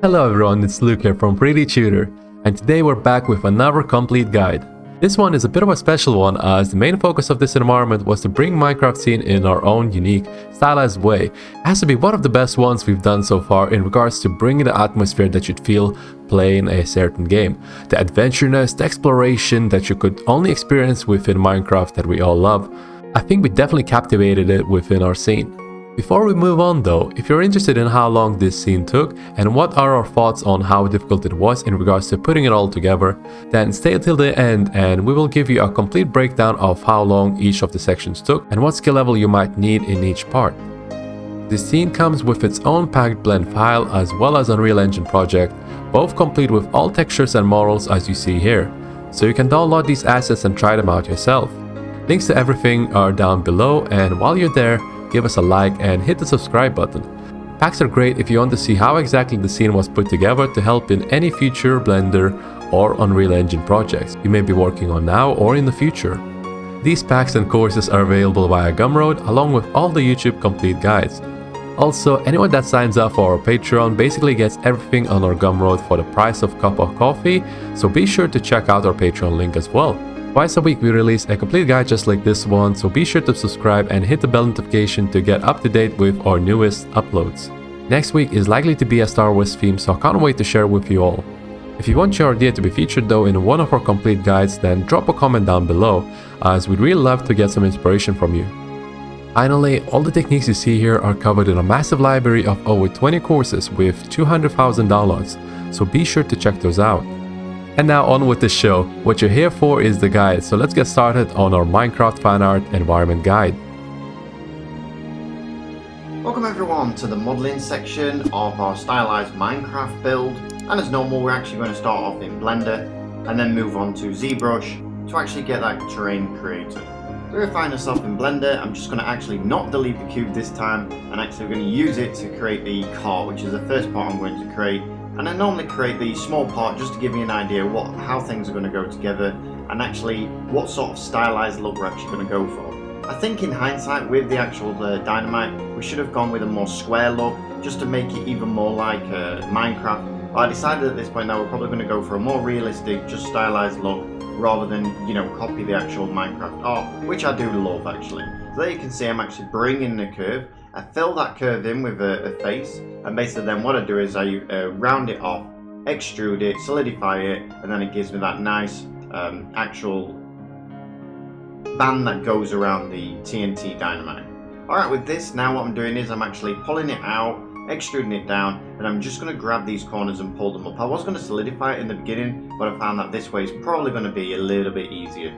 Hello everyone, it's Luke here from Tudor, and today we're back with another complete guide. This one is a bit of a special one as the main focus of this environment was to bring Minecraft scene in our own unique, stylized way. It has to be one of the best ones we've done so far in regards to bringing the atmosphere that you'd feel playing a certain game. The adventureness, the exploration that you could only experience within Minecraft that we all love. I think we definitely captivated it within our scene. Before we move on though, if you're interested in how long this scene took and what are our thoughts on how difficult it was in regards to putting it all together, then stay till the end and we will give you a complete breakdown of how long each of the sections took and what skill level you might need in each part. This scene comes with its own packed blend file as well as Unreal Engine project, both complete with all textures and models as you see here, so you can download these assets and try them out yourself. Links to everything are down below, and while you're there, give us a like and hit the subscribe button. Packs are great if you want to see how exactly the scene was put together to help in any future Blender or Unreal Engine projects you may be working on now or in the future. These packs and courses are available via Gumroad along with all the YouTube complete guides. Also, anyone that signs up for our Patreon basically gets everything on our Gumroad for the price of a cup of coffee, so be sure to check out our Patreon link as well. Twice a week we release a complete guide just like this one, so be sure to subscribe and hit the bell notification to get up to date with our newest uploads. Next week is likely to be a Star Wars theme, so I can't wait to share with you all. If you want your idea to be featured though in one of our complete guides, then drop a comment down below, as we'd really love to get some inspiration from you. Finally, all the techniques you see here are covered in a massive library of over 20 courses with 200,000 downloads, so be sure to check those out. And now on with the show. What you're here for is the guide, so let's get started on our Minecraft fan art environment guide. Welcome everyone to the modelling section of our stylized Minecraft build, and as normal we're actually going to start off in Blender and then move on to ZBrush to actually get that terrain created. So we're going to find ourselves in Blender. I'm just going to actually not delete the cube this time and actually we're going to use it to create the cart, which is the first part I'm going to create. And I normally create the small part just to give me an idea how things are going to go together and actually what sort of stylized look we're actually going to go for. I think in hindsight with the actual dynamite we should have gone with a more square look just to make it even more like Minecraft. But I decided at this point now we're probably going to go for a more realistic, just stylized look rather than, you know, copy the actual Minecraft art, which I do love actually. So there you can see I'm actually bringing the curve. I fill that curve in with a face, and basically then what I do is I round it off, extrude it, solidify it, and then it gives me that nice actual band that goes around the TNT dynamite. Alright, with this now what I'm doing is I'm actually pulling it out, extruding it down, and I'm just going to grab these corners and pull them up. I was going to solidify it in the beginning, but I found that this way is probably going to be a little bit easier.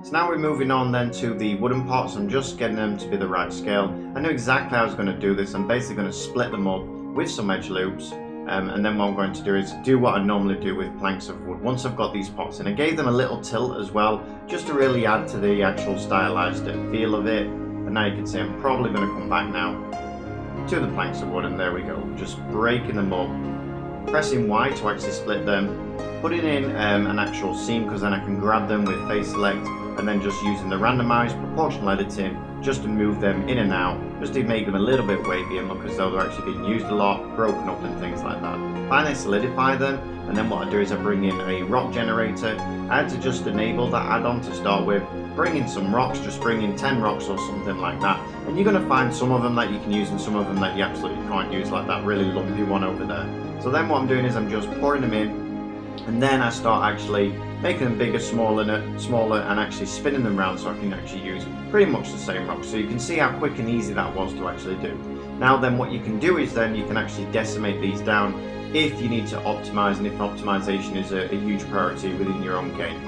So now we're moving on then to the wooden parts. I'm just getting them to be the right scale. I knew exactly how I was going to do this. I'm basically going to split them up with some edge loops, and then what I'm going to do is do what I normally do with planks of wood. Once I've got these pots in, I gave them a little tilt as well, just to really add to the actual stylized feel of it. And now you can see I'm probably going to come back now to the planks of wood, and there we go, just breaking them up, pressing Y to actually split them, putting in an actual seam because then I can grab them with face select, and then just using the randomized proportional editing just to move them in and out, just to make them a little bit wavy and look as though they're actually being used a lot, broken up and things like that. Finally solidify them, and then what I do is I bring in a rock generator. I had to just enable that add-on to start with, bring in some rocks, just bring in 10 rocks or something like that, and you're going to find some of them that you can use and some of them that you absolutely can't use, like that really lumpy one over there. So then what I'm doing is I'm just pouring them in, and then I start actually making them bigger, smaller, and actually spinning them around so I can actually use pretty much the same rock. So you can see how quick and easy that was to actually do. Now then what you can do is then you can actually decimate these down if you need to optimize, and if optimization is a huge priority within your own game.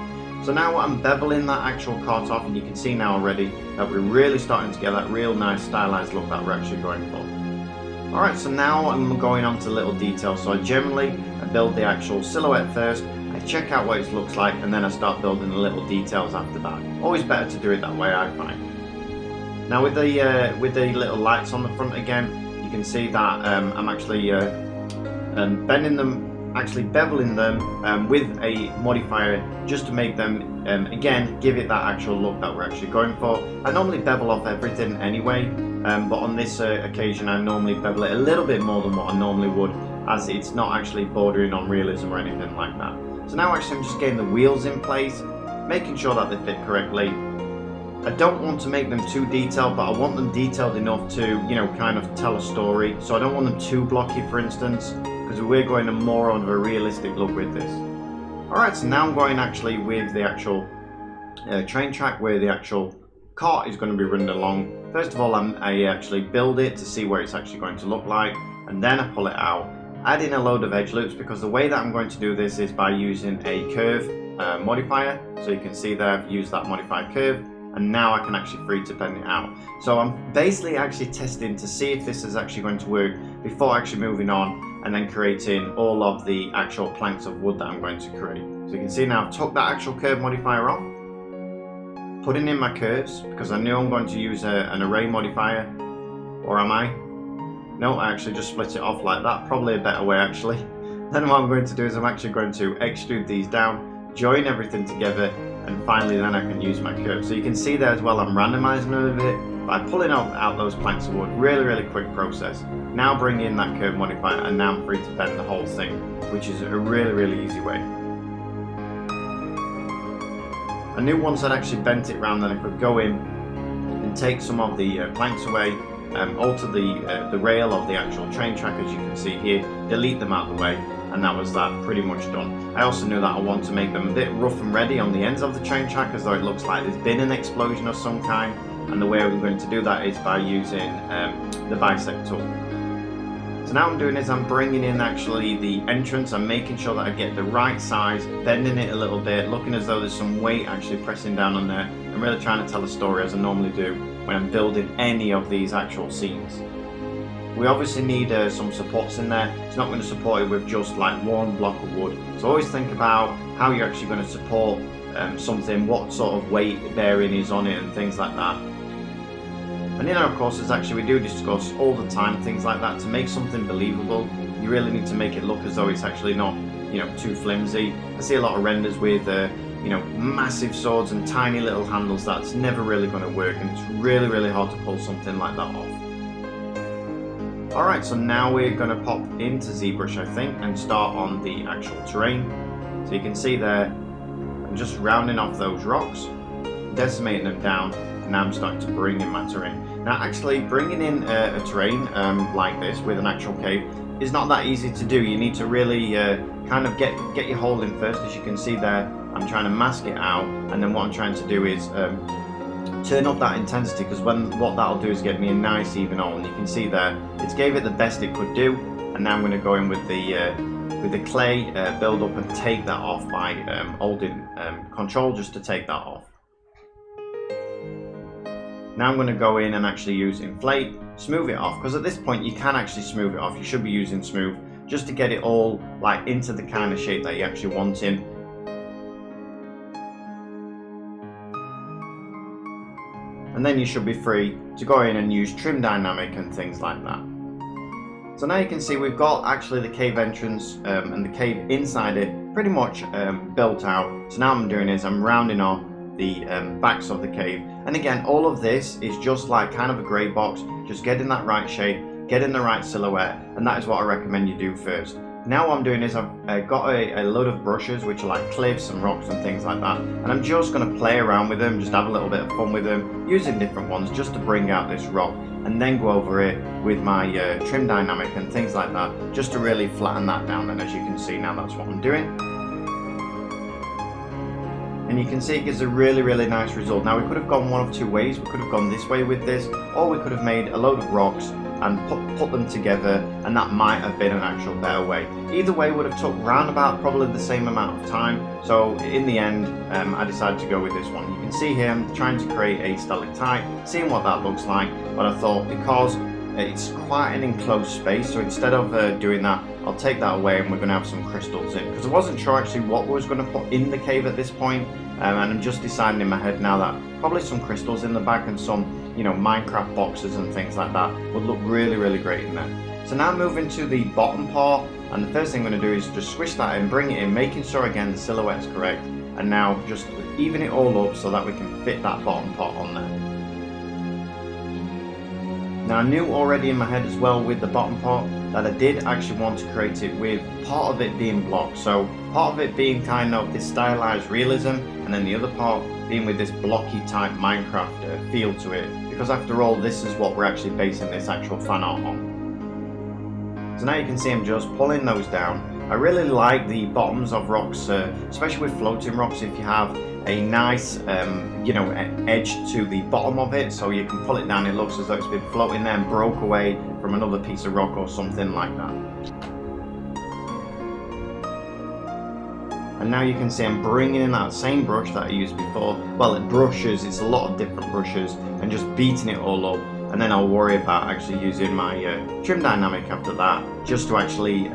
So now I'm beveling that actual cart off, and you can see now already that we're really starting to get that real nice stylized look that we're actually going for. Alright, so now I'm going on to little details. So I build the actual silhouette first, I check out what it looks like, and then I start building the little details after that. Always better to do it that way, I find. Now with the little lights on the front again, you can see that I'm actually bending them actually beveling them with a modifier just to make them, again, give it that actual look that we're actually going for. I normally bevel off everything anyway, but on this occasion I normally bevel it a little bit more than what I normally would, as it's not actually bordering on realism or anything like that. So now actually I'm just getting the wheels in place, making sure that they fit correctly. I don't want to make them too detailed, but I want them detailed enough to, you know, kind of tell a story. So I don't want them too blocky, for instance, because we're going to more on a realistic look with this. Alright, so now I'm going actually with the actual train track where the actual cart is going to be running along. First of all, I actually build it to see where it's actually going to look like, and then I pull it out, add in a load of edge loops, because the way that I'm going to do this is by using a curve modifier. So you can see there I've used that modified curve, and now I can actually free to bend it out. So I'm basically actually testing to see if this is actually going to work before actually moving on and then creating all of the actual planks of wood that I'm going to create. So you can see now I've took that actual curve modifier off, putting in my curves, because I know I'm going to use an array modifier, or am I? No, I actually just split it off like that, probably a better way actually. Then what I'm going to do is I'm actually going to extrude these down, join everything together, and finally then I can use my curve. So you can see there as well I'm randomizing a little bit by pulling out those planks of wood. Really quick process. Now bring in that curve modifier, and now I'm free to bend the whole thing, which is a really easy way. I knew once I'd actually bent it round, then I could go in and take some of the planks away, alter the rail of the actual train track, as you can see here, delete them out of the way, and that was that, pretty much done. I also knew that I want to make them a bit rough and ready on the ends of the train track, as though it looks like there's been an explosion of some kind, and the way we're going to do that is by using the bisect tool. So now what I'm doing is I'm bringing in actually the entrance. I'm making sure that I get the right size, bending it a little bit, looking as though there's some weight actually pressing down on there. I'm really trying to tell a story, as I normally do when I'm building any of these actual scenes. We obviously need some supports in there. It's not going to support it with just like one block of wood. So always think about how you're actually going to support something, what sort of weight bearing is on it and things like that. And in our courses actually we do discuss all the time things like that. To make something believable, you really need to make it look as though it's actually not, you know, too flimsy. I see a lot of renders with you know, massive swords and tiny little handles. That's never really going to work, and it's really hard to pull something like that off. Alright, so now we're going to pop into ZBrush, I think, and start on the actual terrain. So you can see there, I'm just rounding off those rocks, decimating them down, and now I'm starting to bring in my terrain. Now actually bringing in a terrain like this with an actual cave is not that easy to do. You need to really kind of get your hole in first. As you can see there, I'm trying to mask it out, and then what I'm trying to do is turn up that intensity, because what that'll do is get me a nice even hole. And you can see there, it gave it the best it could do, and now I'm going to go in with the clay build up and take that off by holding control just to take that off. Now I'm going to go in and actually use inflate, smooth it off, because at this point you can actually smooth it off. You should be using smooth just to get it all like into the kind of shape that you actually want in. And then you should be free to go in and use trim dynamic and things like that. So now you can see we've got actually the cave entrance and the cave inside it pretty much built out. So now what I'm doing is I'm rounding off the backs of the cave, and again all of this is just like kind of a grey box, just getting that right shape, getting the right silhouette, and that is what I recommend you do first. Now what I'm doing is I've got a load of brushes which are like cliffs and rocks and things like that, and I'm just going to play around with them, just have a little bit of fun with them, using different ones just to bring out this rock, and then go over it with my trim dynamic and things like that, just to really flatten that down. And as you can see now, that's what I'm doing. And you can see it gives a really nice result. Now we could have gone one of two ways. We could have gone this way with this, or we could have made a load of rocks and put them together, and that might have been an actual better way. Either way would have took round about probably the same amount of time. So in the end, I decided to go with this one. You can see here I'm trying to create a stalactite, seeing what that looks like, but I thought because it's quite an enclosed space, so instead of doing that, I'll take that away and we're going to have some crystals in, because I wasn't sure actually what we was going to put in the cave at this point, and I'm just deciding in my head now that probably some crystals in the back and some, you know, Minecraft boxes and things like that would look really great in there. So now moving to the bottom part, and the first thing I'm going to do is just squish that in, bring it in, making sure again the silhouette's correct, and now just even it all up so that we can fit that bottom part on there. Now I knew already in my head as well with the bottom part that I did actually want to create it with part of it being block. So part of it being kind of this stylized realism, and then the other part being with this blocky type Minecraft feel to it. Because after all, this is what we're actually basing this actual fan art on. So now you can see I'm just pulling those down. I really like the bottoms of rocks, especially with floating rocks, if you have a nice edge to the bottom of it, so you can pull it down, it looks as though it's been floating there and broke away from another piece of rock or something like that. And now you can see I'm bringing in that same brush that I used before. Well, it brushes, it's a lot of different brushes, and just beating it all up, and then I'll worry about actually using my trim dynamic after that, just to actually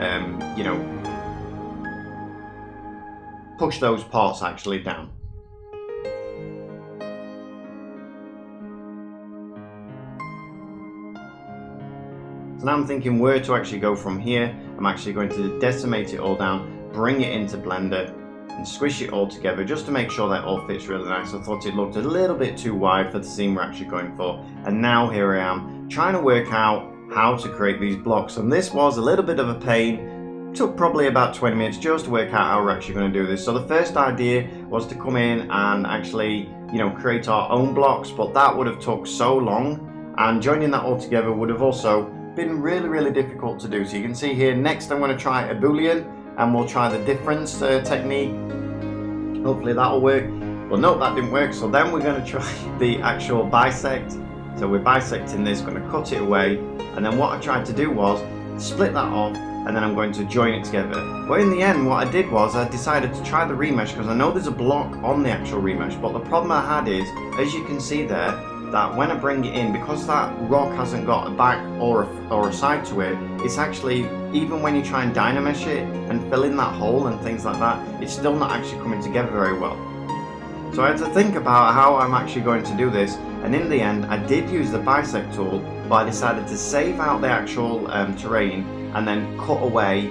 push those parts actually down. So now I'm thinking where to actually go from here. I'm actually going to decimate it all down, bring it into Blender and squish it all together just to make sure that all fits really nice. I thought it looked a little bit too wide for the scene we're actually going for. And now here I am trying to work out how to create these blocks. And this was a little bit of a pain. Took probably about 20 minutes just to work out how we're actually going to do this. So the first idea was to come in and actually, create our own blocks, but that would have took so long, and joining that all together would have also been really difficult to do. So you can see here, next I'm going to try a boolean, and we'll try the difference technique. Hopefully that'll work. Well, no, that didn't work. So then we're going to try the actual bisect. So we're bisecting this, going to cut it away, and then what I tried to do was split that off, and then I'm going to join it together. But in the end, what I did was I decided to try the remesh, because I know there's a block on the actual remesh, but the problem I had is, as you can see there, that when I bring it in, because that rock hasn't got a back or a side to it, it's actually, even when you try and dynamesh it and fill in that hole and things like that, it's still not actually coming together very well. So I had to think about how I'm actually going to do this, and in the end I did use the bisect tool, but I decided to save out the actual terrain and then cut away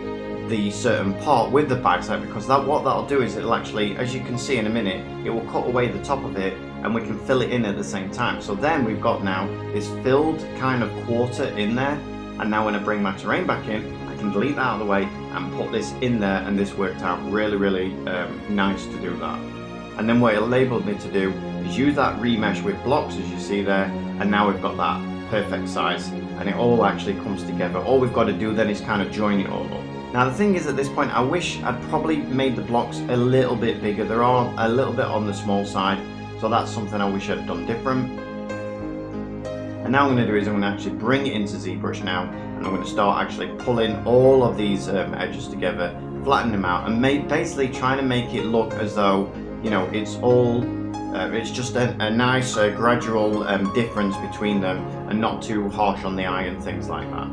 the certain part with the bisect, because what that'll do is it'll actually, as you can see in a minute, it will cut away the top of it and we can fill it in at the same time. So then we've got now this filled kind of quarter in there, and now when I bring my terrain back in, I can delete that out of the way and put this in there, and this worked out really nice to do that. And then what it enabled me to do is use that remesh with blocks, as you see there, and now we've got that perfect size and it all actually comes together. All we've got to do then is kind of join it all up. Now the thing is, at this point I wish I'd probably made the blocks a little bit bigger. They're all a little bit on the small side, so that's something I wish I'd done different. And now what I'm going to do is I'm going to actually bring it into ZBrush now, and I'm going to start actually pulling all of these edges together, flatten them out, and basically trying to make it look as though, it's all it's just a nice gradual difference between them, and not too harsh on the eye and things like that.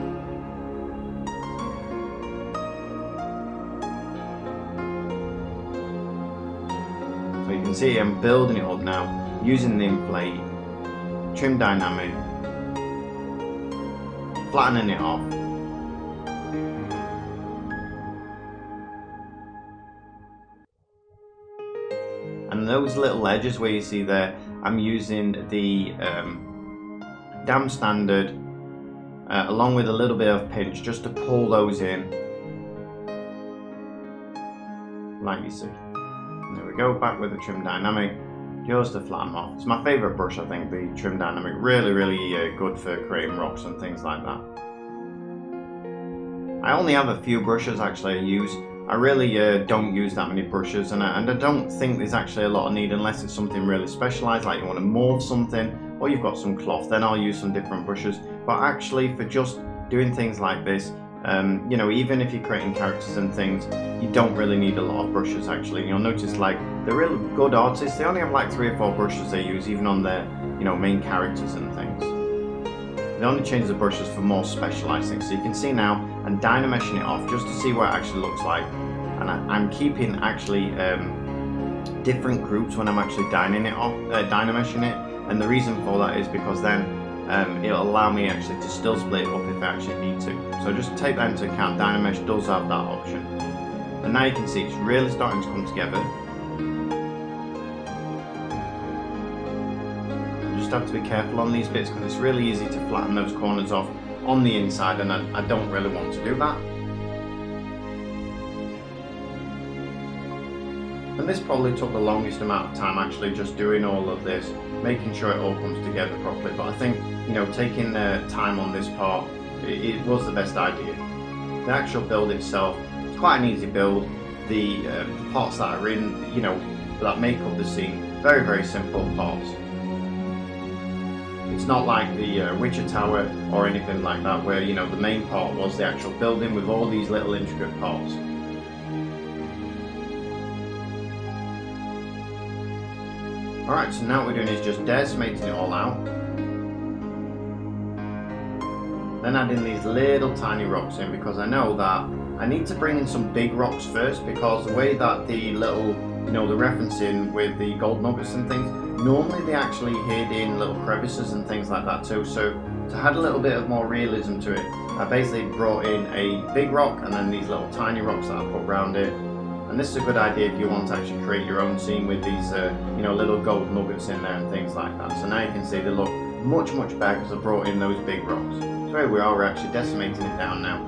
So you can see I'm building it up now using the inflate, trim dynamic, flattening it off. And those little edges where you see there, I'm using the dam standard along with a little bit of pinch just to pull those in, like you see. And there we go, back with the trim dynamic, just to flatten off. It's my favourite brush, I think, the trim dynamic. Really good for creating rocks and things like that. I only have a few brushes actually I use. I really don't use that many brushes, and I don't think there's actually a lot of need unless it's something really specialised, like you want to mould something, or you've got some cloth, then I'll use some different brushes. But actually for just doing things like this, even if you're creating characters and things, you don't really need a lot of brushes actually. You'll notice like the real good artists, they only have like 3 or 4 brushes they use, even on their main characters and things. They only change the brushes for more specialised things. So you can see now I'm dynameshing it off just to see what it actually looks like, and I'm keeping actually different groups when I'm actually dynameshing it. And the reason for that is because then it'll allow me actually to still split it up if I actually need to. So just take that into account. Dynamesh does have that option. And now you can see it's really starting to come together. You just have to be careful on these bits because it's really easy to flatten those corners off on the inside, and I don't really want to do that. And this probably took the longest amount of time, actually, just doing all of this, making sure it all comes together properly. But I think, you know, taking time on this part, it was the best idea. The actual build itself, it's quite an easy build. The parts that are in, you know, that make up the scene, very, very simple parts. It's not like the Witcher Tower or anything like that, where, you know, the main part was the actual building with all these little intricate parts. Alright, so now what we're doing is just decimating it all out. Then adding these little tiny rocks in, because I know that I need to bring in some big rocks first, because the way that the little, you know, the referencing with the gold nuggets and things, normally they actually hid in little crevices and things like that too. So to add a little bit of more realism to it, I basically brought in a big rock and then these little tiny rocks that I put around it. And this is a good idea if you want to actually create your own scene with these, you know, little gold nuggets in there and things like that. So now you can see they look much, much better because I brought in those big rocks. So here we are, we're actually decimating it down now.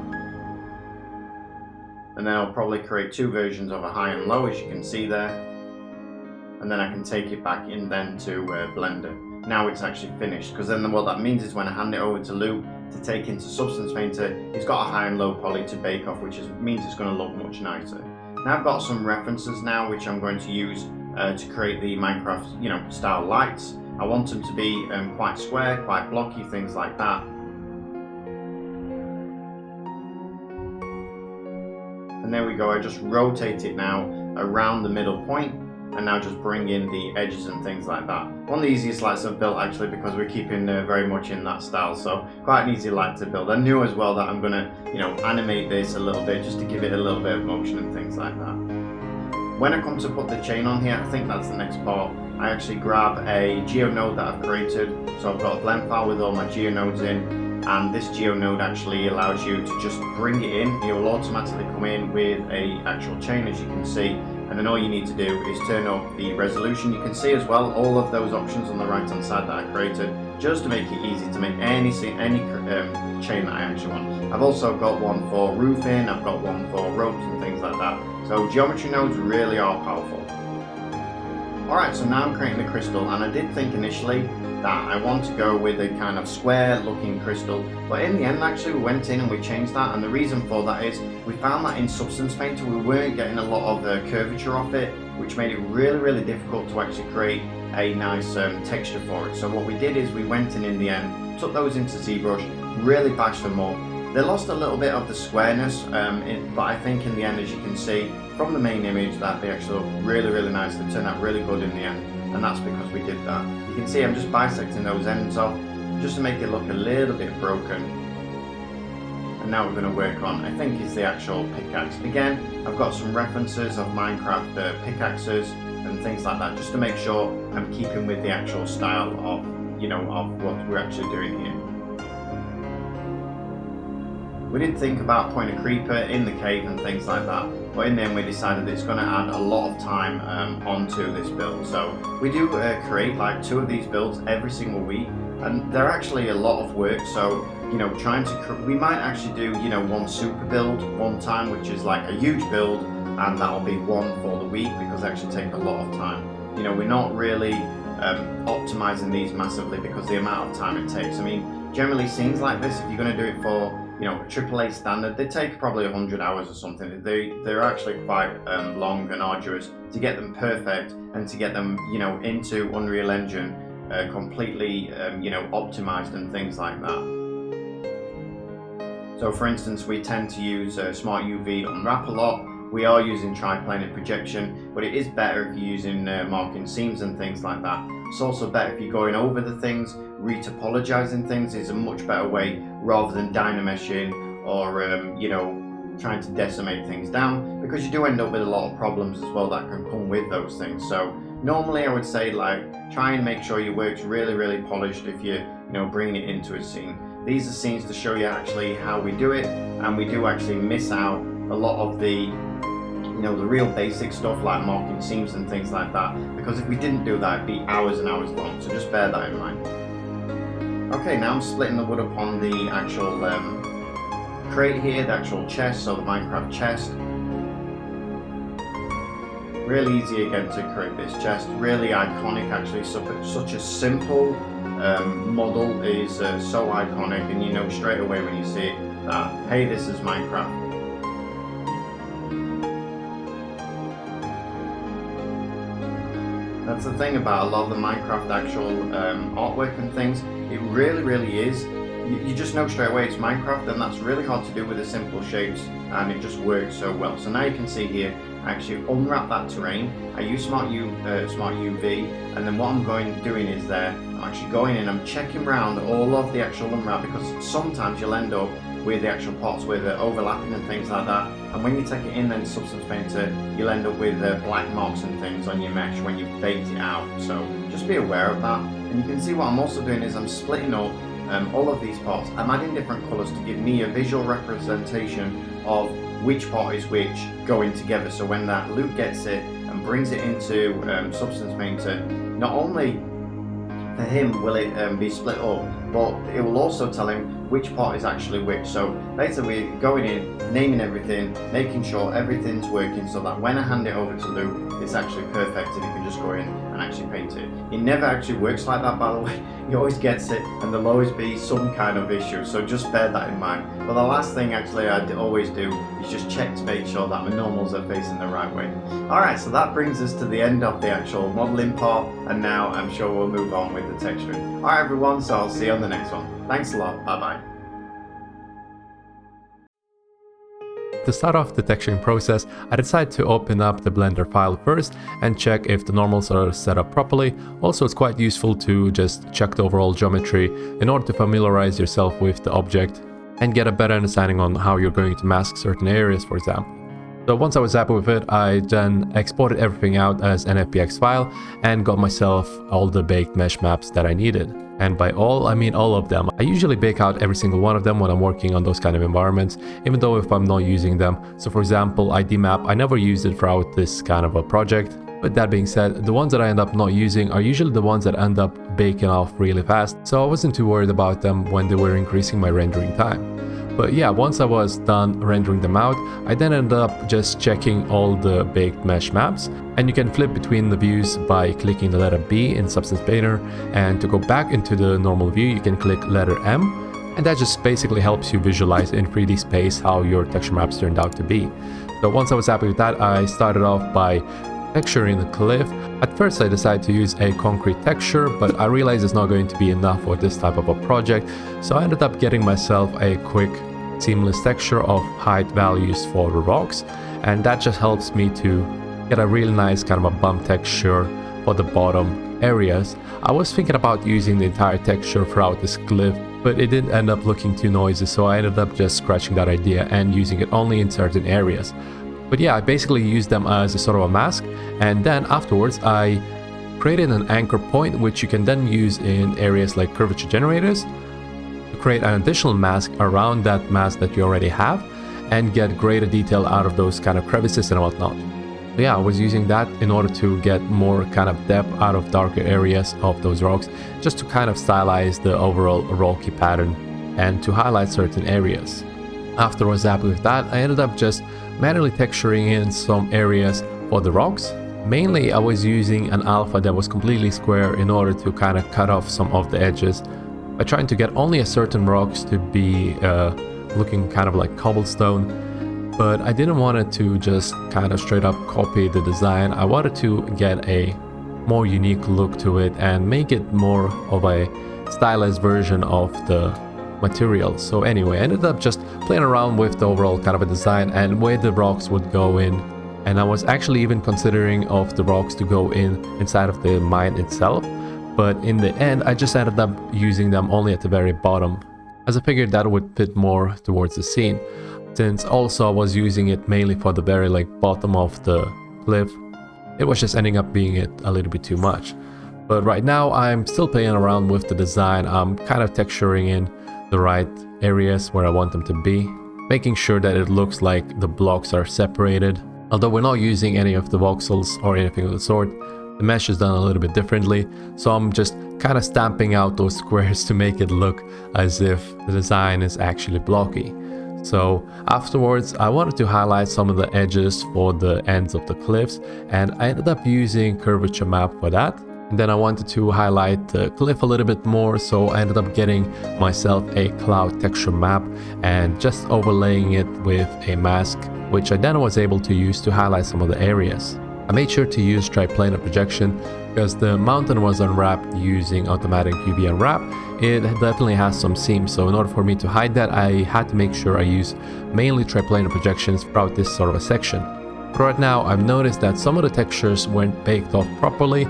And then I'll probably create two versions of a high and low, as you can see there. And then I can take it back in then to Blender. Now it's actually finished, because then what that means is when I hand it over to Lou to take into Substance Painter, it's got a high and low poly to bake off, which means it's going to look much nicer. Now I've got some references now which I'm going to use to create the Minecraft, you know, style lights. I want them to be quite square, quite blocky, things like that. And there we go, I just rotate it now around the middle point, and now just bring in the edges and things like that. One of the easiest lights I've built, actually, because we're keeping very much in that style, so quite an easy light to build. I knew as well that I'm going to, you know, animate this a little bit just to give it a little bit of motion and things like that. When I come to put the chain on here, I think that's the next part, I actually grab a geonode that I've created. So I've got a blend file with all my geonodes in, and this geonode actually allows you to just bring it in. It will automatically come in with a actual chain, as you can see. And then all you need to do is turn up the resolution. You can see as well all of those options on the right hand side that I created, just to make it easy to make any chain that I actually want. I've also got one for roofing, I've got one for ropes and things like that. So geometry nodes really are powerful. Alright, so now I'm creating the crystal, and I did think initially that I want to go with a kind of square looking crystal, but in the end actually we went in and we changed that, and the reason for that is we found that in Substance Painter we weren't getting a lot of curvature off it, which made it really difficult to actually create a nice texture for it. So what we did is we went in the end, took those into ZBrush, really bashed them up. They lost a little bit of the squareness, but I think in the end, as you can see from the main image, that they actually look really nice. They turned out really good in the end, and that's because we did that. You can see I'm just bisecting those ends off just to make it look a little bit broken. And now we're going to work on, I think, is the actual pickaxe. Again, I've got some references of Minecraft pickaxes and things like that, just to make sure I'm keeping with the actual style of, you know, of what we're actually doing here. We did think about putting a creeper in the cave and things like that, but in the end we decided that it's going to add a lot of time onto this build. So we do create like 2 of these builds every single week, and they're actually a lot of work. So, you know, we might actually do, you know, one super build one time, which is like a huge build, and that'll be one for the week, because they actually take a lot of time. You know, we're not really optimizing these massively because the amount of time it takes. I mean, generally scenes like this, if you're going to do it for, you know, AAA standard, they take probably 100 hours or something. They're actually quite long and arduous to get them perfect and to get them, you know, into Unreal Engine completely, you know, optimized and things like that. So for instance, we tend to use Smart UV Unwrap a lot. We are using triplanar projection, but it is better if you're using marking seams and things like that. It's also better if you're going over the things. Retopologizing things is a much better way, rather than dynameshing or you know, trying to decimate things down, because you do end up with a lot of problems as well that can come with those things. So Normally I would say like try and make sure your work's really polished if you're bringing it into a scene. These are scenes to show you actually how we do it, and we do actually miss out a lot of the the real basic stuff like marking seams and things like that, because if we didn't do that it'd be hours and hours long, so just bear that in mind. Okay, now I'm splitting the wood up on the actual crate here, the actual chest, so the Minecraft chest. Really easy again to create this chest, really iconic actually, such a simple model is so iconic, and you know straight away when you see it that hey, this is Minecraft. That's the thing about a lot of the Minecraft actual artwork and things, it really is. You just know straight away it's Minecraft, and that's really hard to do with the simple shapes, and it just works so well. So now you can see here, I actually unwrap that terrain. I use Smart UV, and then what I'm doing is there, I'm actually going in, I'm checking around all of the actual unwrap, because sometimes you'll end up with the actual pots where they're overlapping and things like that, and when you take it in then Substance Painter, you'll end up with black marks and things on your mesh when you baked it out, so just be aware of that. And you can see what I'm also doing is I'm splitting up all of these pots. I'm adding different colours to give me a visual representation of which pot is which going together, so when that Luke gets it and brings it into Substance Painter, not only for him will it be split up, but it will also tell him which pot is actually which. So later we're going in, naming everything, making sure everything's working, so that when I hand it over to Luke, it's actually perfect and he can just go in and actually paint it. It never actually works like that, by the way. He always gets it and there'll always be some kind of issue, so just bear that in mind. But the last thing actually I always do is just check to make sure that my normals are facing the right way. Alright, so that brings us to the end of the actual modelling part, and now I'm sure we'll move on with the texturing. Alright everyone, so I'll see you on the next one. Thanks a lot, bye bye. To start off the texturing process, I decided to open up the Blender file first and check if the normals are set up properly. Also, it's quite useful to just check the overall geometry in order to familiarize yourself with the object and get a better understanding on how you're going to mask certain areas, for example. So once I was happy with it, I then exported everything out as an FBX file and got myself all the baked mesh maps that I needed. And by all, I mean all of them. I usually bake out every single one of them when I'm working on those kind of environments, even though if I'm not using them. So for example, ID map, I never used it throughout this kind of a project. But that being said, the ones that I end up not using are usually the ones that end up baking off really fast, so I wasn't too worried about them when they were increasing my rendering time. But yeah, once I was done rendering them out, I then ended up just checking all the baked mesh maps, and you can flip between the views by clicking the letter B in Substance Painter, and to go back into the normal view you can click letter M, and that just basically helps you visualize in 3D space how your texture maps turned out to be. So once I was happy with that, I started off by texturing the cliff. At first I decided to use a concrete texture, but I realized it's not going to be enough for this type of a project, so I ended up getting myself a quick seamless texture of height values for the rocks, and that just helps me to get a really nice kind of a bump texture for the bottom areas. I was thinking about using the entire texture throughout this cliff, but it didn't end up looking too noisy, so I ended up just scratching that idea and using it only in certain areas. But yeah, I basically used them as a sort of a mask, and then afterwards I created an anchor point which you can then use in areas like curvature generators to create an additional mask around that mask that you already have and get greater detail out of those kind of crevices and whatnot. So yeah, I was using that in order to get more kind of depth out of darker areas of those rocks, just to kind of stylize the overall rocky pattern and to highlight certain areas. After I was happy with that, I ended up just manually texturing in some areas for the rocks. Mainly I was using an alpha that was completely square in order to kind of cut off some of the edges by trying to get only a certain rocks to be looking kind of like cobblestone. But I didn't want it to just kind of straight up copy the design. I wanted to get a more unique look to it and make it more of a stylized version of the material. So anyway, I ended up just playing around with the overall kind of a design and where the rocks would go in. And I was actually even considering of the rocks to go inside of the mine itself. But in the end, I just ended up using them only at the very bottom, as I figured that would fit more towards the scene. Since also I was using it mainly for the very bottom of the cliff, it was just ending up being it a little bit too much. But right now I'm still playing around with the design. I'm kind of texturing in the right areas where I want them to be, making sure that it looks like the blocks are separated. Although we're not using any of the voxels or anything of the sort, the mesh is done a little bit differently, so I'm just kind of stamping out those squares to make it look as if the design is actually blocky. So afterwards, I wanted to highlight some of the edges for the ends of the cliffs, and I ended up using curvature map for that. And then I wanted to highlight the cliff a little bit more, so I ended up getting myself a cloud texture map and just overlaying it with a mask, which I then was able to use to highlight some of the areas. I made sure to use triplanar projection because the mountain was unwrapped using automatic UV unwrap. It definitely has some seams, so in order for me to hide that, I had to make sure I use mainly triplanar projections throughout this sort of a section. But right now, I've noticed that some of the textures weren't baked off properly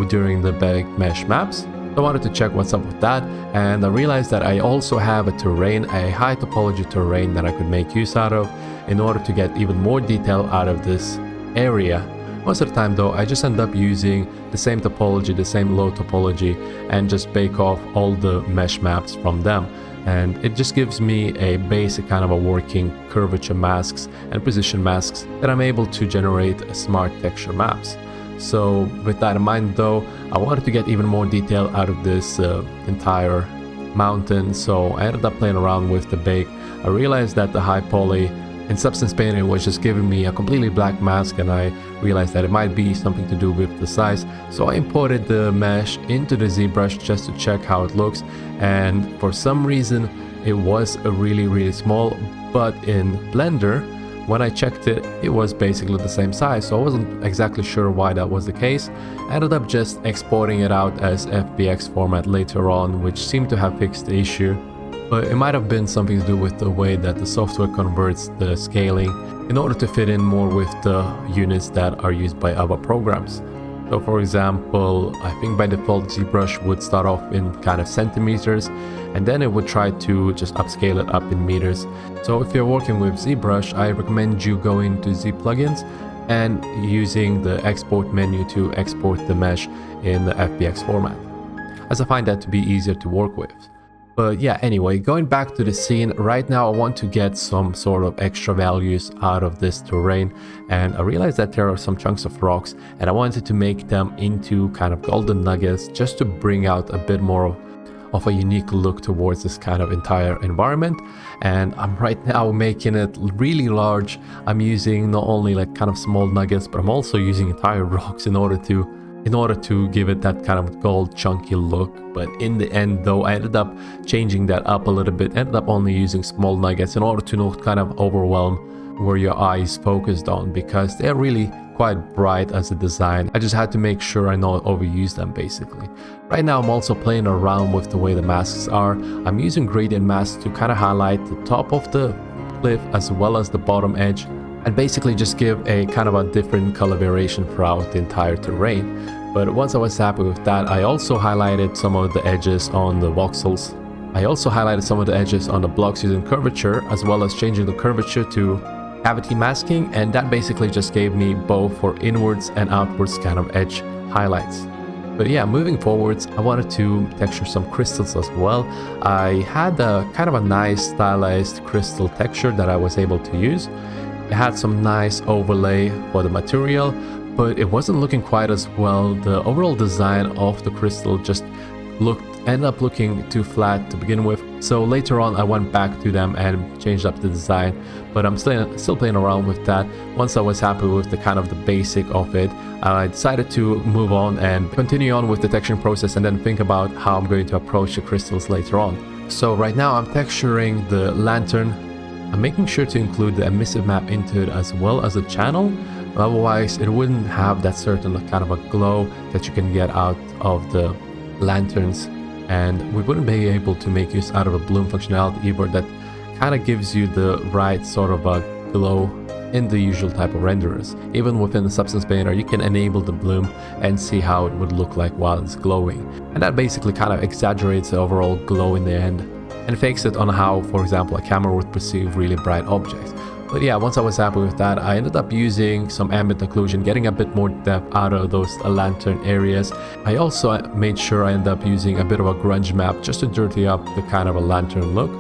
during the baked mesh maps. So I wanted to check what's up with that, and I realized that I also have a terrain, a high topology terrain that I could make use out of in order to get even more detail out of this area. Most of the time though, I just end up using the same topology, the same low topology, and just bake off all the mesh maps from them. And it just gives me a basic kind of a working curvature masks and position masks that I'm able to generate smart texture maps. So with that in mind though, I wanted to get even more detail out of this entire mountain, so I ended up playing around with the bake. I realized that the high poly in Substance Painter was just giving me a completely black mask, and I realized that it might be something to do with the size. So I imported the mesh into the ZBrush just to check how it looks, and for some reason it was a really small, but in Blender when I checked it, it was basically the same size, so I wasn't exactly sure why that was the case. I ended up just exporting it out as FBX format later on, which seemed to have fixed the issue. But it might have been something to do with the way that the software converts the scaling in order to fit in more with the units that are used by other programs. So for example, I think by default ZBrush would start off in kind of centimeters, and then it would try to just upscale it up in meters. So if you're working with ZBrush, I recommend you go into Z plugins and using the export menu to export the mesh in the FBX format, as I find that to be easier to work with. But yeah, anyway, going back to the scene, right now I want to get some sort of extra values out of this terrain, and I realized that there are some chunks of rocks and I wanted to make them into kind of golden nuggets just to bring out a bit more of a unique look towards this kind of entire environment. And I'm right now making it really large. I'm using not only like kind of small nuggets, but I'm also using entire rocks in order to give it that kind of gold chunky look. But in the end though, I ended up changing that up a little bit, ended up only using small nuggets in order to not kind of overwhelm where your eye is focused on, because they're really quite bright as a design. I just had to make sure I not overuse them basically. Right now I'm also playing around with the way the masks are. I'm using gradient masks to kind of highlight the top of the cliff as well as the bottom edge, and basically just give a kind of a different color variation throughout the entire terrain. But once I was happy with that, I also highlighted some of the edges on the voxels. I also highlighted some of the edges on the blocks using curvature, as well as changing the curvature to cavity masking, and that basically just gave me both for inwards and outwards kind of edge highlights. But yeah, moving forwards, I wanted to texture some crystals as well. I had a kind of a nice stylized crystal texture that I was able to use. It had some nice overlay for the material, but it wasn't looking quite as well. The overall design of the crystal just ended up looking too flat to begin with. So later on I went back to them and changed up the design, but I'm still playing around with that. Once I was happy with the kind of the basic of it, I decided to move on and continue on with the texturing process and then think about how I'm going to approach the crystals later on. So right now I'm texturing the lantern. I'm making sure to include the emissive map into it as well as a channel, otherwise it wouldn't have that certain kind of a glow that you can get out of the lanterns, and we wouldn't be able to make use out of a bloom functionality either that kind of gives you the right sort of a glow in the usual type of renderers. Even within the Substance Painter, you can enable the bloom and see how it would look like while it's glowing, and that basically kind of exaggerates the overall glow in the end and fakes it on how, for example, a camera would perceive really bright objects. But yeah, once I was happy with that, I ended up using some ambient occlusion, getting a bit more depth out of those lantern areas. I also made sure I ended up using a bit of a grunge map just to dirty up the kind of a lantern look.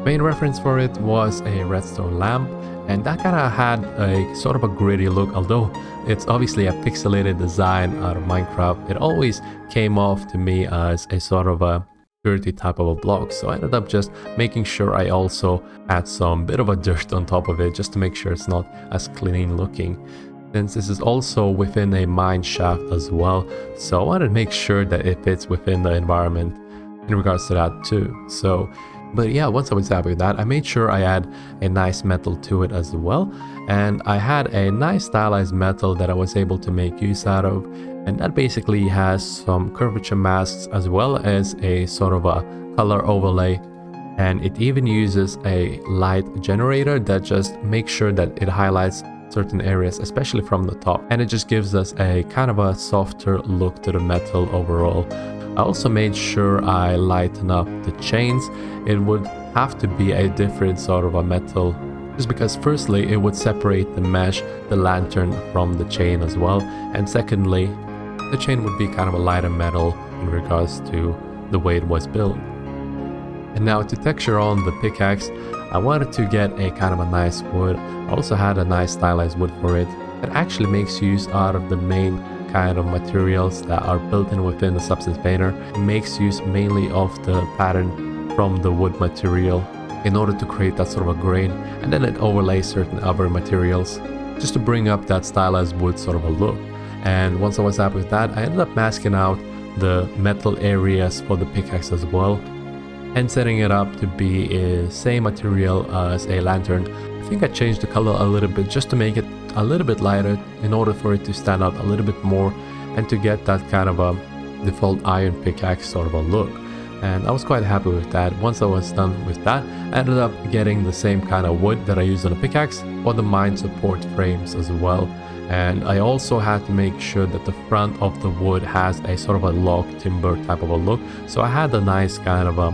Main reference for it was a redstone lamp, and that kind of had a sort of a gritty look. Although it's obviously a pixelated design out of Minecraft, it always came off to me as a sort of a dirty type of a block. So I ended up just making sure I also add some bit of a dirt on top of it, just to make sure it's not as clean looking, since this is also within a mine shaft as well. So I wanted to make sure that it fits within the environment in regards to that too. But yeah, once I was happy with that, I made sure I add a nice metal to it as well. And I had a nice stylized metal that I was able to make use out of. And that basically has some curvature masks as well as a sort of a color overlay. And it even uses a light generator that just makes sure that it highlights certain areas, especially from the top. And it just gives us a kind of a softer look to the metal overall. I also made sure I lighten up the chains. It would have to be a different sort of a metal, just because firstly it would separate the mesh, the lantern, from the chain as well, and secondly the chain would be kind of a lighter metal in regards to the way it was built. And now to texture on the pickaxe, I wanted to get a kind of a nice wood. I also had a nice stylized wood for it that actually makes use out of the main kind of materials that are built in within the substance painter. It makes use mainly of the pattern from the wood material in order to create that sort of a grain, and then it overlays certain other materials just to bring up that stylized wood sort of a look. And once I was happy with that, I ended up masking out the metal areas for the pickaxe as well, and setting it up to be a same material as a lantern. I think I changed the color a little bit just to make it a little bit lighter in order for it to stand out a little bit more and to get that kind of a default iron pickaxe sort of a look. And I was quite happy with that. Once I was done with that, I ended up getting the same kind of wood that I used on the pickaxe for the mine support frames as well. And I also had to make sure that the front of the wood has a sort of a log timber type of a look. So I had a nice kind of a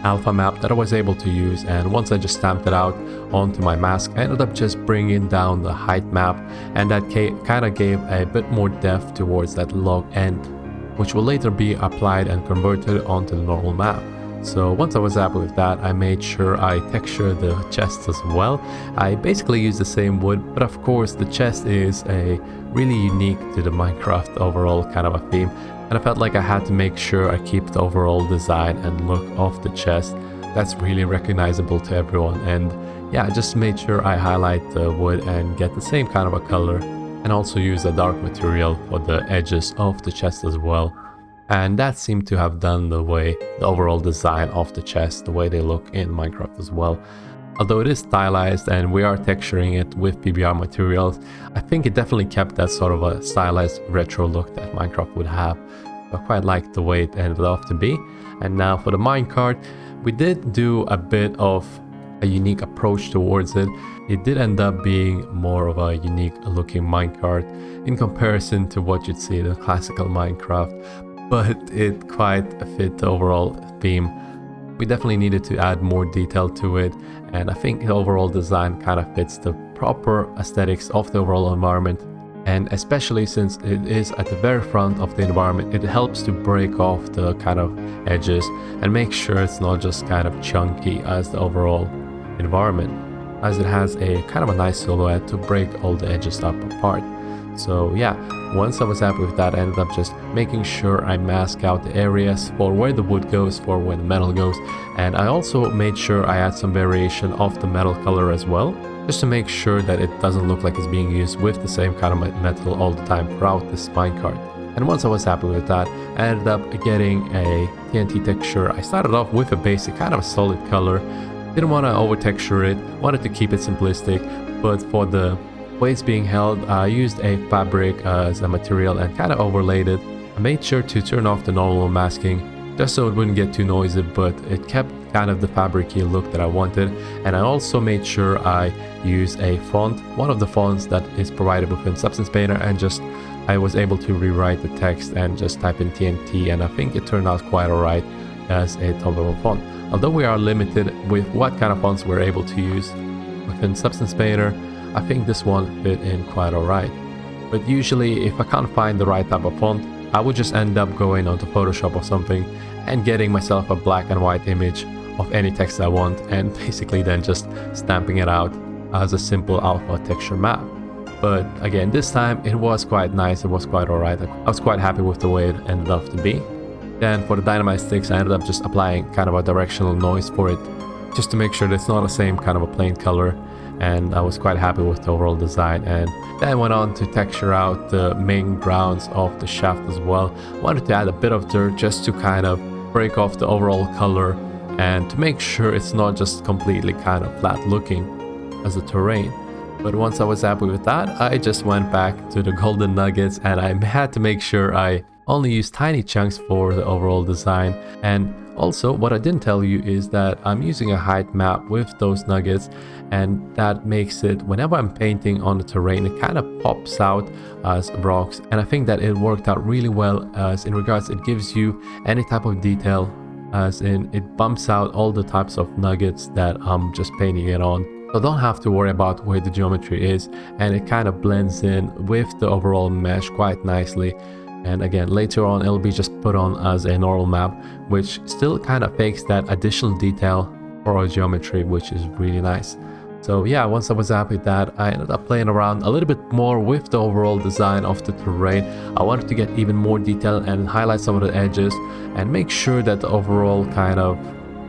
alpha map that I was able to use, and once I just stamped it out onto my mask, I ended up just bringing down the height map, and that kind of gave a bit more depth towards that log end, which will later be applied and converted onto the normal map. So once I was happy with that, I made sure I textured the chest as well. I basically used the same wood, but of course the chest is a really unique to the Minecraft overall kind of a theme, and I felt like I had to make sure I keep the overall design and look of the chest that's really recognizable to everyone. And yeah, I just made sure I highlight the wood and get the same kind of a color, and also use a dark material for the edges of the chest as well. And that seemed to have done the overall design of the chest, the way they look in Minecraft as well. Although it is stylized and we are texturing it with PBR materials, I think it definitely kept that sort of a stylized retro look that Minecraft would have. I quite liked the way it ended up to be. And now for the minecart, we did do a bit of a unique approach towards it. It did end up being more of a unique looking minecart in comparison to what you'd see in the classical Minecraft, but it quite fit the overall theme. We definitely needed to add more detail to it, and I think the overall design kind of fits the proper aesthetics of the overall environment. And especially since it is at the very front of the environment, it helps to break off the kind of edges and make sure it's not just kind of chunky as the overall environment, as it has a kind of a nice silhouette to break all the edges up apart. So yeah, once I was happy with that, I ended up just making sure I mask out the areas for where the wood goes, for where the metal goes, and I also made sure I add some variation of the metal color as well, just to make sure that it doesn't look like it's being used with the same kind of metal all the time throughout this minecart. And once I was happy with that, I ended up getting a TNT texture. I started off with a basic kind of a solid color, didn't want to over texture it, wanted to keep it simplistic, but for the way it's being held, I used a fabric as a material and kind of overlaid it. I made sure to turn off the normal masking just so it wouldn't get too noisy, but it kept kind of the fabric-y look that I wanted. And I also made sure I used a font, one of the fonts that is provided within Substance Painter, and just I was able to rewrite the text and just type in TNT, and I think it turned out quite alright as a top level font. Although we are limited with what kind of fonts we're able to use, within Substance Painter, I think this one fit in quite alright. But usually if I can't find the right type of font, I would just end up going onto Photoshop or something and getting myself a black and white image of any text I want, and basically then just stamping it out as a simple alpha texture map. But again, this time it was quite nice, it was quite alright. I was quite happy with the way it ended up to be. Then for the dynamite sticks, I ended up just applying kind of a directional noise for it, just to make sure that it's not the same kind of a plain color. And I was quite happy with the overall design. And then I went on to texture out the main grounds of the shaft as well. I wanted to add a bit of dirt just to kind of break off the overall color and to make sure it's not just completely kind of flat looking as a terrain. But once I was happy with that, I just went back to the golden nuggets, and I had to make sure I only used tiny chunks for the overall design. And also, what I didn't tell you is that I'm using a height map with those nuggets, and that makes it, whenever I'm painting on the terrain, it kind of pops out as rocks. And I think that it worked out really well, as in regards it gives you any type of detail, as in it bumps out all the types of nuggets that I'm just painting it on. So don't have to worry about where the geometry is, and it kind of blends in with the overall mesh quite nicely. And again, later on it'll be just put on as a normal map, which still kind of fakes that additional detail for our geometry, which is really nice. So yeah, once I was happy with that, I ended up playing around a little bit more with the overall design of the terrain. I wanted to get even more detail and highlight some of the edges and make sure that the overall kind of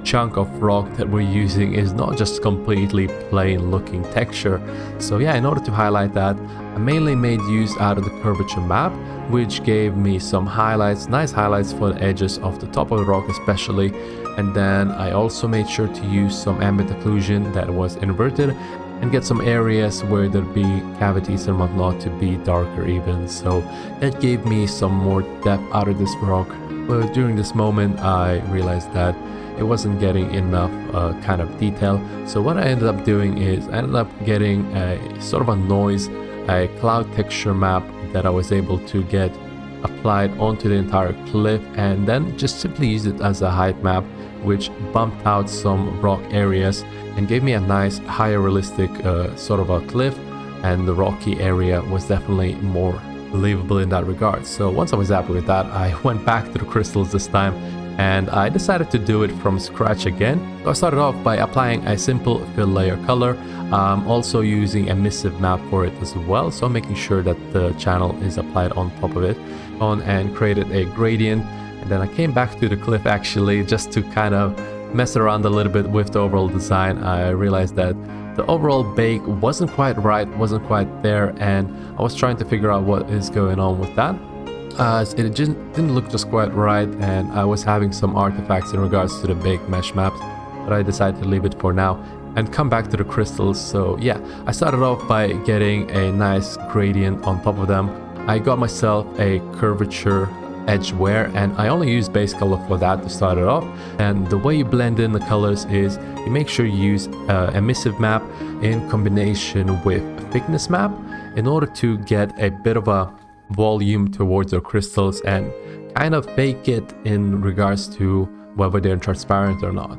chunk of rock that we're using is not just completely plain looking texture. So yeah, in order to highlight that, I mainly made use out of the curvature map, which gave me some highlights, nice highlights for the edges of the top of the rock especially. And then I also made sure to use some ambient occlusion that was inverted and get some areas where there'd be cavities and whatnot to be darker even. So that gave me some more depth out of this rock. But during this moment I realized that it wasn't getting enough kind of detail. So what I ended up doing is I ended up getting a sort of a noise, a cloud texture map that I was able to get applied onto the entire cliff, and then just simply use it as a height map, which bumped out some rock areas and gave me a nice higher realistic sort of a cliff, and the rocky area was definitely more believable in that regard. So once I was happy with that, I went back to the crystals this time, and I decided to do it from scratch again. So I started off by applying a simple fill layer color, also using emissive map for it as well, so making sure that the channel is applied on top of it, and created a gradient. And then I came back to the cliff actually just to kind of mess around a little bit with the overall design. I realized that the overall bake wasn't quite right, wasn't quite there, and I was trying to figure out what is going on with that. It just didn't look just quite right, and I was having some artifacts in regards to the baked mesh maps, but I decided to leave it for now and come back to the crystals. So yeah, I started off by getting a nice gradient on top of them. I got myself a curvature edge wear, and I only use base color for that to start it off. And the way you blend in the colors is you make sure you use emissive map in combination with thickness map in order to get a bit of a volume towards your crystals and kind of fake it in regards to whether they're transparent or not.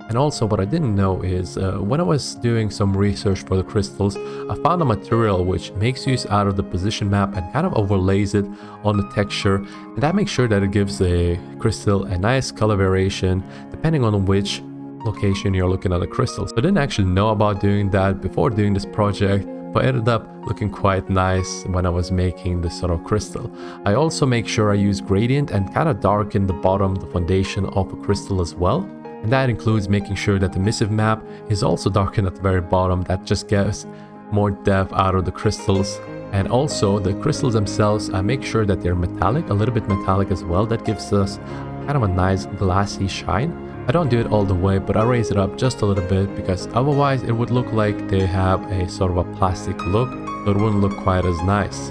And also what I didn't know is when I was doing some research for the crystals, I found a material which makes use out of the position map and kind of overlays it on the texture, and that makes sure that it gives a crystal a nice color variation depending on which location you're looking at the crystals. So I didn't actually know about doing that before doing this project, but ended up looking quite nice when I was making this sort of crystal. I also make sure I use gradient and kind of darken the bottom, the foundation of a crystal as well. And that includes making sure that the emissive map is also darkened at the very bottom. That just gives more depth out of the crystals. And also the crystals themselves, I make sure that they're metallic, a little bit metallic as well. That gives us kind of a nice glassy shine. I don't do it all the way, but I raise it up just a little bit because otherwise it would look like they have a sort of a plastic look, so it wouldn't look quite as nice.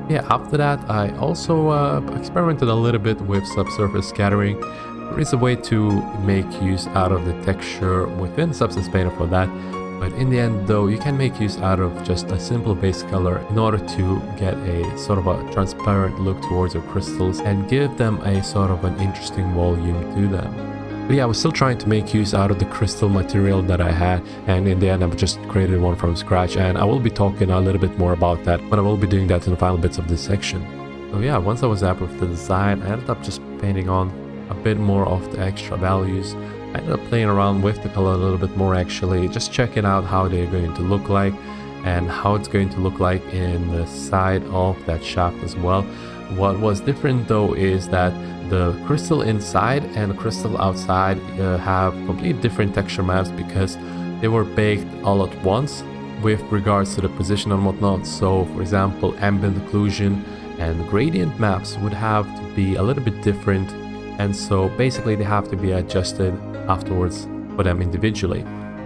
Yeah, after that I also experimented a little bit with subsurface scattering. There is a way to make use out of the texture within Substance Painter for that, but in the end though you can make use out of just a simple base color in order to get a sort of a transparent look towards your crystals and give them a sort of an interesting volume to them. But yeah, I was still trying to make use out of the crystal material that I had, and in the end I've just created one from scratch, and I will be talking a little bit more about that, but I will be doing that in the final bits of this section. So yeah, once I was happy with the design, I ended up just painting on a bit more of the extra values. I ended up playing around with the color a little bit more actually, just checking out how they're going to look like and how it's going to look like in the side of that shaft as well. What was different though is that the crystal inside and the crystal outside have completely different texture maps because they were baked all at once with regards to the position and whatnot. So for example, ambient occlusion and gradient maps would have to be a little bit different, and so basically they have to be adjusted afterwards for them individually.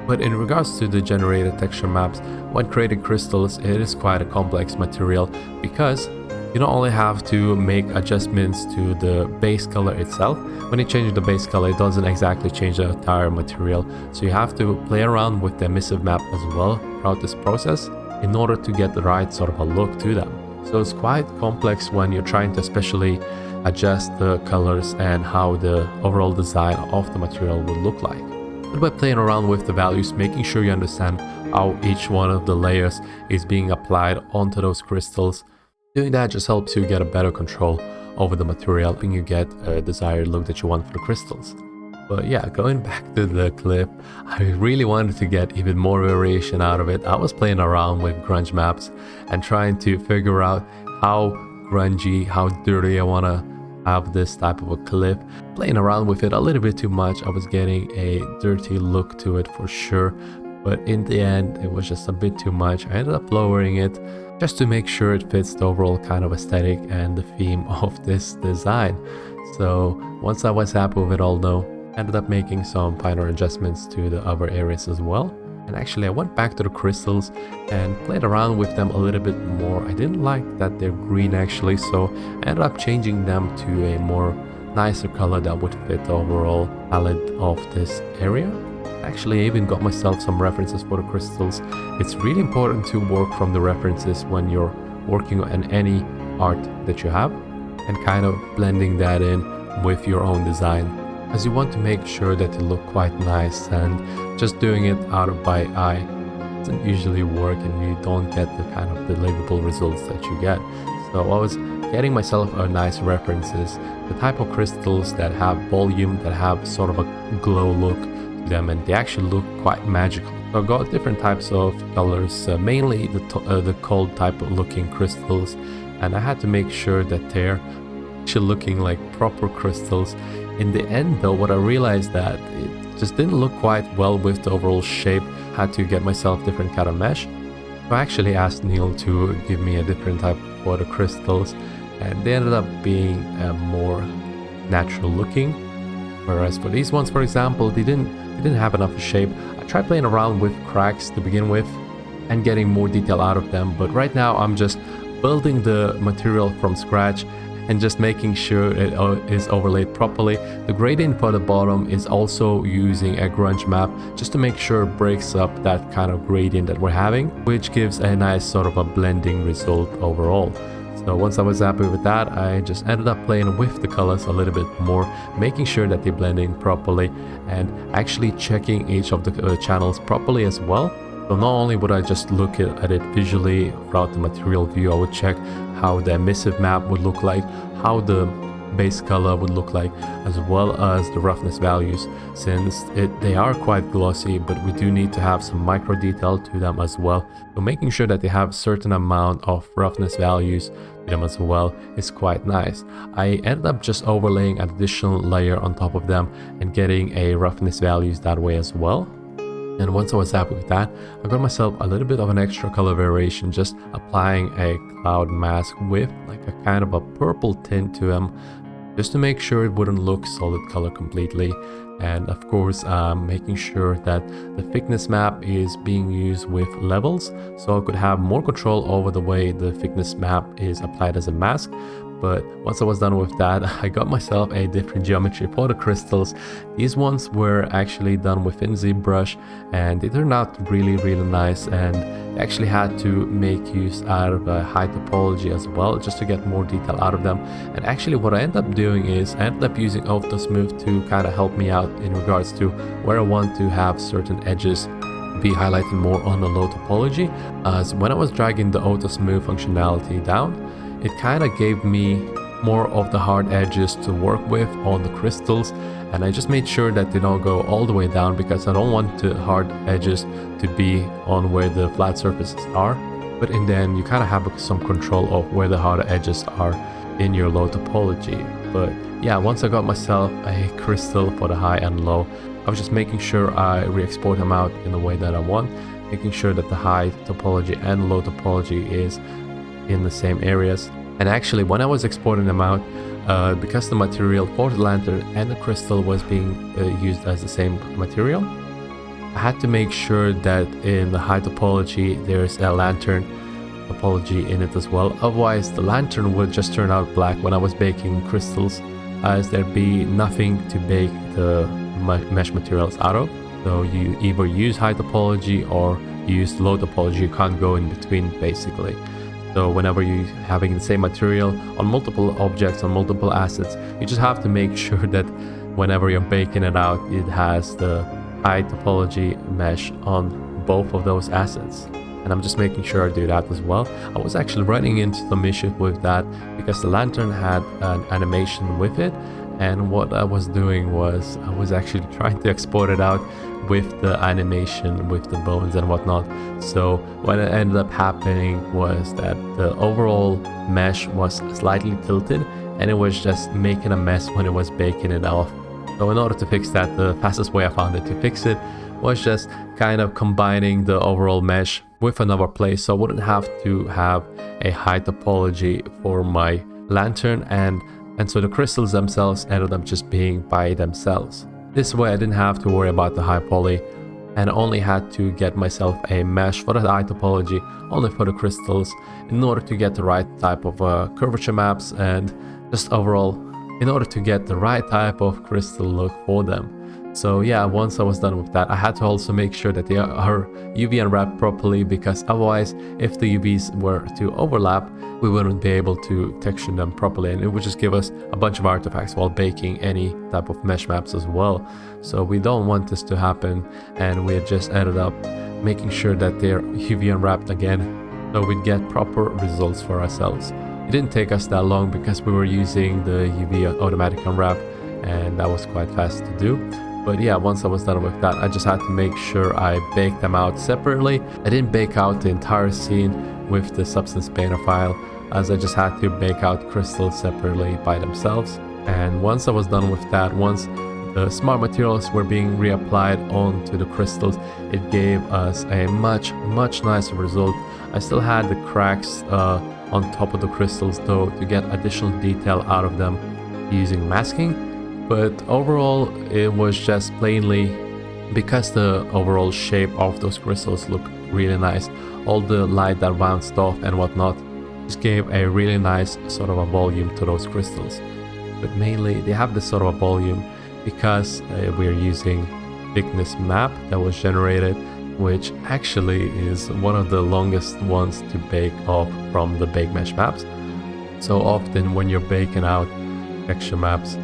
But in regards to the generated texture maps, when creating crystals, it is quite a complex material because you not only have to make adjustments to the base color itself. When you change the base color, it doesn't exactly change the entire material, so you have to play around with the emissive map as well throughout this process in order to get the right sort of a look to them. So it's quite complex when you're trying to especially adjust the colors and how the overall design of the material will look like. But by playing around with the values, making sure you understand how each one of the layers is being applied onto those crystals, doing that just helps you get a better control over the material, helping you get a desired look that you want for the crystals. But yeah, going back to the clip, I really wanted to get even more variation out of it. I was playing around with grunge maps and trying to figure out how grungy, how dirty I want to have this type of a clip. Playing around with it a little bit too much, I was getting a dirty look to it for sure. But in the end, it was just a bit too much. I ended up lowering it just to make sure it fits the overall kind of aesthetic and the theme of this design. So once I was happy with it all though, I ended up making some finer adjustments to the other areas as well. And actually I went back to the crystals and played around with them a little bit more. I didn't like that they're green actually, so I ended up changing them to a more nicer color that would fit the overall palette of this area. Actually, I even got myself some references for the crystals. It's really important to work from the references when you're working on any art that you have and kind of blending that in with your own design, as you want to make sure that it look quite nice, and just doing it out of by eye doesn't usually work and you don't get the kind of believable results that you get. So I was getting myself a nice references, the type of crystals that have volume, that have sort of a glow look them, and they actually look quite magical. So I got different types of colors, mainly the cold type of looking crystals, and I had to make sure that they're actually looking like proper crystals. In the end though, what I realized that it just didn't look quite well with the overall shape. Had to get myself different kind of mesh. So I actually asked Neil to give me a different type for the crystals, and they ended up being more natural looking. Whereas for these ones, for example, they didn't have enough shape. I tried playing around with cracks to begin with and getting more detail out of them, but right now I'm just building the material from scratch and just making sure it is overlaid properly. The gradient for the bottom is also using a grunge map just to make sure it breaks up that kind of gradient that we're having, which gives a nice sort of a blending result overall. So once I was happy with that, I just ended up playing with the colors a little bit more, making sure that they blend in properly and actually checking each of the channels properly as well. So not only would I just look at it visually throughout the material view, I would check how the emissive map would look like, how the base color would look like, as well as the roughness values, since they are quite glossy, but we do need to have some micro detail to them as well. So making sure that they have a certain amount of roughness values to them as well is quite nice. I ended up just overlaying an additional layer on top of them and getting a roughness values that way as well. And once I was happy with that, I got myself a little bit of an extra color variation, just applying a cloud mask with like a kind of a purple tint to them, just to make sure it wouldn't look solid color completely. And of course, making sure that the thickness map is being used with levels, so I could have more control over the way the thickness map is applied as a mask. But once I was done with that, I got myself a different geometry for the crystals. These ones were actually done within ZBrush, and they turned out really nice, and I actually had to make use out of a high topology as well, just to get more detail out of them. And actually what I ended up doing is I ended up using Auto Smooth to kind of help me out in regards to where I want to have certain edges be highlighted more on the low topology. As when I was dragging the Auto Smooth functionality down, it kind of gave me more of the hard edges to work with on the crystals, and I just made sure that they don't go all the way down, because I don't want the hard edges to be on where the flat surfaces are. But in the end, you kind of have some control of where the hard edges are in your low topology. But yeah, once I got myself a crystal for the high and low, I was just making sure I re-export them out in the way that I want, making sure that the high topology and low topology is in the same areas. And actually when I was exporting them out, because the material for the lantern and the crystal was being used as the same material, I had to make sure that in the high topology there's a lantern topology in it as well. Otherwise the lantern would just turn out black when I was baking crystals, as there'd be nothing to bake the mesh materials out of. So you either use high topology or use low topology. You can't go in between basically. So whenever you're having the same material on multiple objects, on multiple assets, you just have to make sure that whenever you're baking it out, it has the high topology mesh on both of those assets. And I'm just making sure I do that as well. I was actually running into some issues with that because the lantern had an animation with it, and what I was doing was I was actually trying to export it out with the animation, with the bones and whatnot. So what ended up happening was that the overall mesh was slightly tilted, and it was just making a mess when it was baking it off. So in order to fix that, the fastest way I found it to fix it was just kind of combining the overall mesh with another place, so I wouldn't have to have a high topology for my lantern, and so the crystals themselves ended up just being by themselves. This way I didn't have to worry about the high poly, and I only had to get myself a mesh for the high topology only for the crystals in order to get the right type of curvature maps, and just overall in order to get the right type of crystal look for them. So yeah, once I was done with that, I had to also make sure that they are UV unwrapped properly, because otherwise if the UVs were to overlap, we wouldn't be able to texture them properly, and it would just give us a bunch of artifacts while baking any type of mesh maps as well. So we don't want this to happen, and we just ended up making sure that they're UV unwrapped again, so we'd get proper results for ourselves. It didn't take us that long because we were using the UV automatic unwrap, and that was quite fast to do. But yeah, once I was done with that, I just had to make sure I baked them out separately. I didn't bake out the entire scene with the Substance Painter file, as I just had to bake out crystals separately by themselves. And once I was done with that, once the smart materials were being reapplied onto the crystals, it gave us a much nicer result. I still had the cracks on top of the crystals though, to get additional detail out of them using masking. But overall, it was just plainly because the overall shape of those crystals looked really nice. All the light that bounced off and whatnot just gave a really nice sort of a volume to those crystals. But mainly, they have this sort of a volume because we're using thickness map that was generated, which actually is one of the longest ones to bake off from the bake mesh maps. So often when you're baking out texture maps,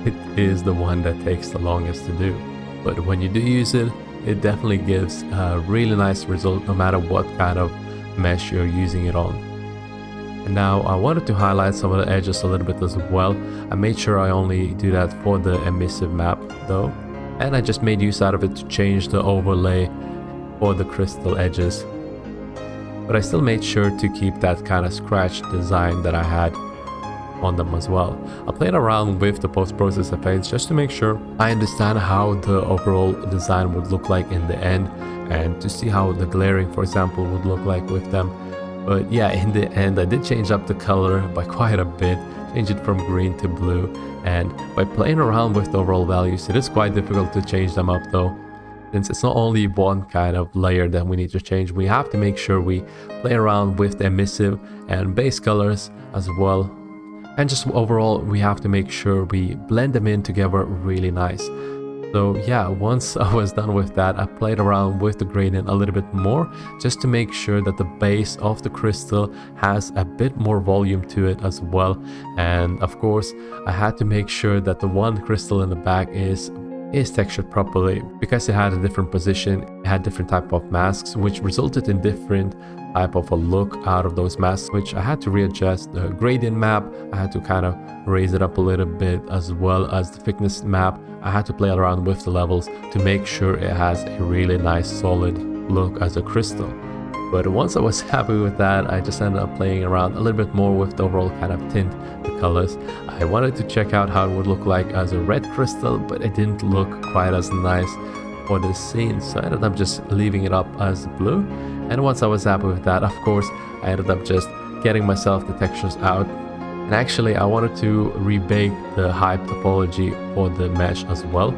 it is the one that takes the longest to do. But when you do use it, it definitely gives a really nice result no matter what kind of mesh you're using it on. And now I wanted to highlight some of the edges a little bit as well. I made sure I only do that for the emissive map though, and I just made use out of it to change the overlay for the crystal edges. But I still made sure to keep that kind of scratch design that I had on them as well. I played around with the post-process effects just to make sure I understand how the overall design would look like in the end, and to see how the glaring, for example, would look like with them. But yeah, in the end I did change up the color by quite a bit, change it from green to blue, and by playing around with the overall values, it is quite difficult to change them up though. Since it's not only one kind of layer that we need to change, we have to make sure we play around with the emissive and base colors as well, And just overall, we have to make sure we blend them in together really nice. So yeah, once I was done with that, I played around with the gradient a little bit more just to make sure that the base of the crystal has a bit more volume to it as well. And of course, I had to make sure that the one crystal in the back is textured properly because it had a different position, it had different type of masks, which resulted in different type of a look out of those masks, which I had to readjust. The gradient map, I had to kind of raise it up a little bit, as well as the thickness map. I had to play around with the levels to make sure it has a really nice solid look as a crystal. But once I was happy with that, I just ended up playing around a little bit more with the overall kind of tint, the colors. I wanted to check out how it would look like as a red crystal, but it didn't look quite as nice for this scene, so I ended up just leaving it up as blue. And once I was happy with that, of course, I ended up just getting myself the textures out. And actually, I wanted to rebake the hype topology for the mesh as well,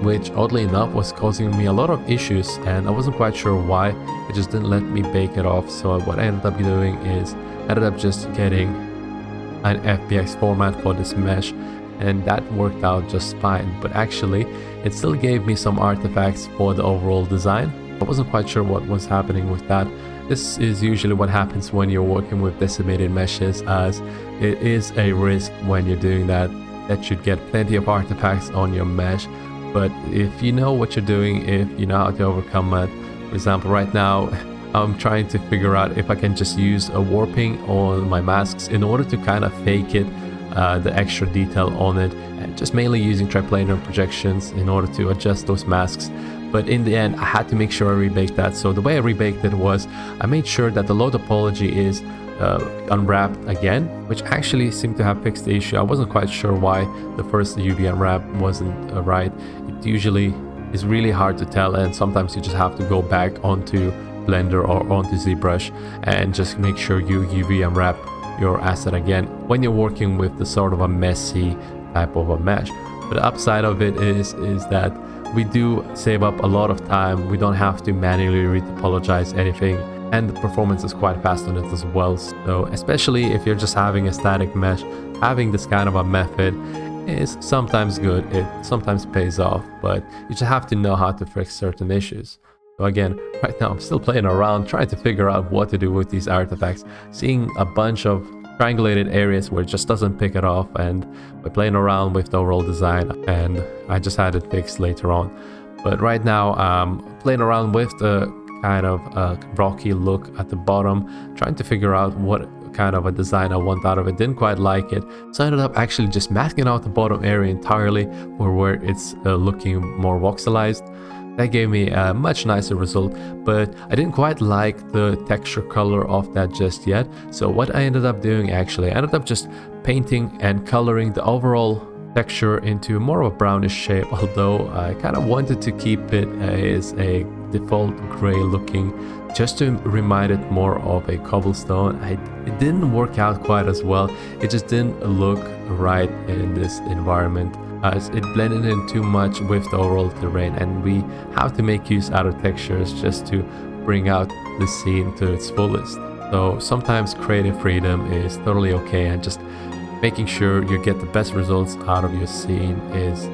which oddly enough was causing me a lot of issues, and I wasn't quite sure why. It just didn't let me bake it off. So what I ended up doing is I ended up just getting an FBX format for this mesh, and that worked out just fine. But actually, it still gave me some artifacts for the overall design. I wasn't quite sure what was happening with that. This is usually what happens when you're working with decimated meshes, as it is a risk when you're doing that you'd get plenty of artifacts on your mesh. But if you know what you're doing, if you know how to overcome it, for example, right now I'm trying to figure out if I can just use a warping on my masks in order to kind of fake it, the extra detail on it, and just mainly using triplanar projections in order to adjust those masks. But in the end, I had to make sure I rebaked that. So the way I rebaked it was I made sure that the low topology is unwrapped again, which actually seemed to have fixed the issue. I wasn't quite sure why the first UV unwrap wasn't right. It usually is really hard to tell, and sometimes you just have to go back onto Blender or onto ZBrush and just make sure you UV unwrap your asset again when you're working with the sort of a messy type of a mesh. But the upside of it is that we do save up a lot of time. We don't have to manually retopologize anything, and the performance is quite fast on it as well. So especially if you're just having a static mesh, having this kind of a method is sometimes good. It sometimes pays off, but you just have to know how to fix certain issues. So again, right now I'm still playing around, trying to figure out what to do with these artifacts, seeing a bunch of triangulated areas where it just doesn't pick it off, and by playing around with the overall design, and I just had it fixed later on. But right now I'm playing around with the kind of rocky look at the bottom, trying to figure out what kind of a design I want out of it. Didn't quite like it, so I ended up actually just masking out the bottom area entirely for where it's looking more voxelized. That gave me a much nicer result, but I didn't quite like the texture color of that just yet. So what I ended up doing, actually, I ended up just painting and coloring the overall texture into more of a brownish shape, although I kind of wanted to keep it as a default gray looking, just to remind it more of a cobblestone. It didn't work out quite as well. It just didn't look right in this environment, as it blended in too much with the overall terrain, and we have to make use out of textures just to bring out the scene to its fullest. So sometimes creative freedom is totally okay, and just making sure you get the best results out of your scene is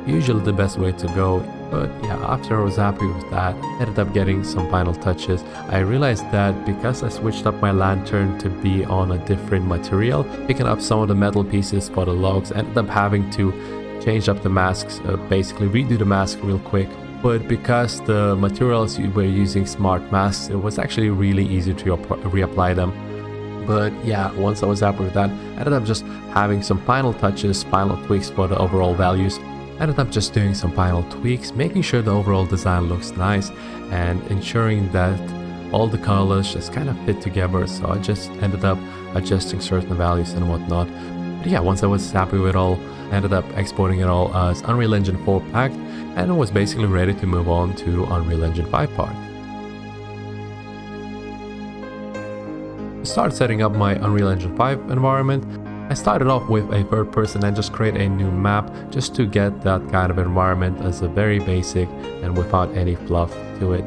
usually the best way to go. But yeah, after I was happy with that, I ended up getting some final touches. I realized that because I switched up my lantern to be on a different material, picking up some of the metal pieces for the logs, I ended up having to change up the masks, basically redo the mask real quick. But because the materials you were using smart masks, it was actually really easy to reapply them. But yeah, once I was happy with that, I ended up just having some final touches, final tweaks for the overall values. I ended up just doing some final tweaks, making sure the overall design looks nice and ensuring that all the colors just kind of fit together. So I just ended up adjusting certain values and whatnot. But yeah, once I was happy with it all, I ended up exporting it all as Unreal Engine 4 packed, and I was basically ready to move on to Unreal Engine 5 part. To start setting up my Unreal Engine 5 environment, I started off with a third person and just create a new map just to get that kind of environment as a very basic and without any fluff to it.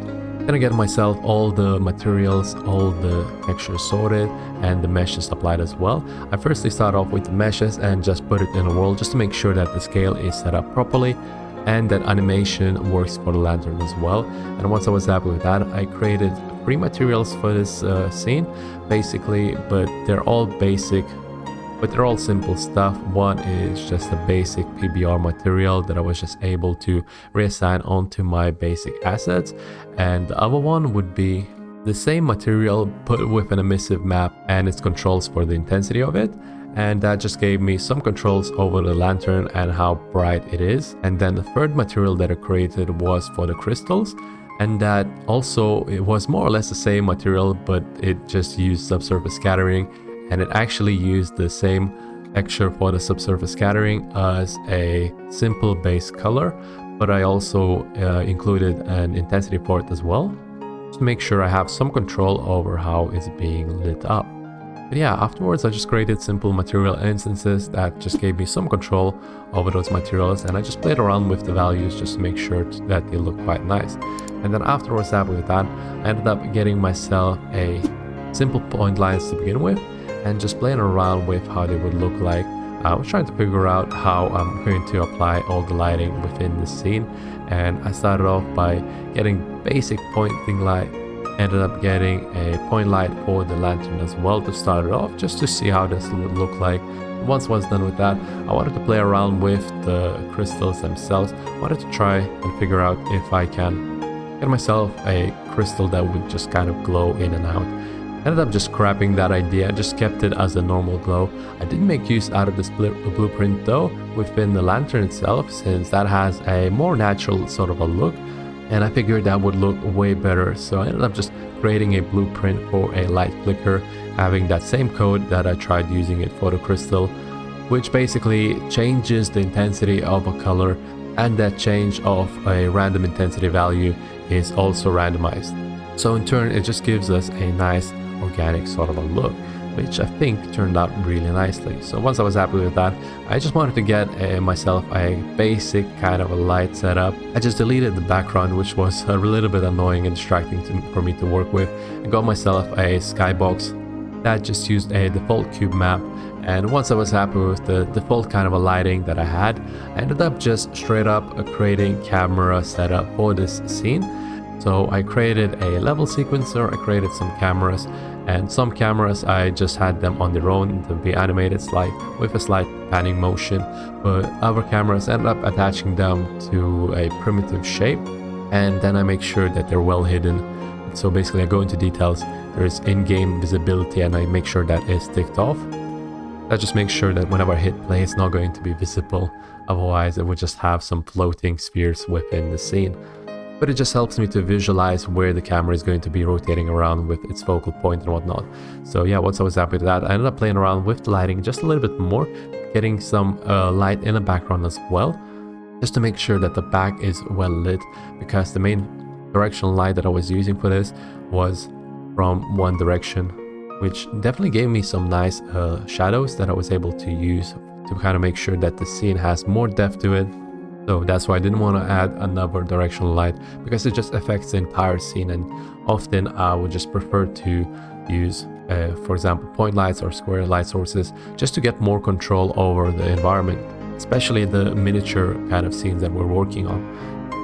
Then I get myself all the materials, all the textures sorted, and the meshes applied as well. I firstly start off with the meshes and just put it in a world just to make sure that the scale is set up properly and that animation works for the lantern as well. And once I was happy with that, I created 3 materials for this scene basically, but they're all basic, but they're all simple stuff. One is just a basic PBR material that I was just able to reassign onto my basic assets, and the other one would be the same material put with an emissive map and its controls for the intensity of it, and that just gave me some controls over the lantern and how bright it is. And then the third material that I created was for the crystals, and that also it was more or less the same material, but it just used subsurface scattering, and it actually used the same texture for the subsurface scattering as a simple base color, but I also included an intensity for it as well to make sure I have some control over how it's being lit up. But yeah, afterwards I just created simple material instances that just gave me some control over those materials, and I just played around with the values just to make sure that they look quite nice. And then afterwards, happy with that, I ended up getting myself a simple point lines to begin with and just playing around with how they would look like. I was trying to figure out how I'm going to apply all the lighting within the scene, and I started off by getting basic pointing light, ended up getting a point light for the lantern as well to start it off, just to see how this would look like. Once I was done with that, I wanted to play around with the crystals themselves. I wanted to try and figure out if I can get myself a crystal that would just kind of glow in and out. Ended up just scrapping that idea, just kept it as a normal glow. I did make use out of this blueprint though within the lantern itself, since that has a more natural sort of a look, and I figured that would look way better. So I ended up just creating a blueprint for a light flicker, having that same code that I tried using it for the crystal, which basically changes the intensity of a color, and that change of a random intensity value is also randomized. So in turn, it just gives us a nice organic sort of a look, which I think turned out really nicely. So once I was happy with that, I just wanted to get myself a basic kind of a light setup. I just deleted the background, which was a little bit annoying and distracting for me to work with. I got myself a skybox that just used a default cube map, and once I was happy with the default kind of a lighting that I had, I ended up just straight up creating camera setup for this scene. So I created a level sequencer, I created some cameras, and some cameras I just had them on their own to be animated with a slight panning motion, but other cameras ended up attaching them to a primitive shape, and then I make sure that they're well hidden. So basically I go into details, there's in-game visibility, and I make sure that is ticked off. That just makes sure that whenever I hit play it's not going to be visible, otherwise it would just have some floating spheres within the scene. But it just helps me to visualize where the camera is going to be rotating around with its focal point and whatnot. So yeah, once I was happy with that, I ended up playing around with the lighting just a little bit more, getting some light in the background as well, just to make sure that the back is well lit, because the main directional light that I was using for this was from one direction, which definitely gave me some nice shadows that I was able to use to kind of make sure that the scene has more depth to it. So that's why I didn't want to add another directional light, because it just affects the entire scene, and often I would just prefer to use for example point lights or square light sources just to get more control over the environment, especially the miniature kind of scenes that we're working on.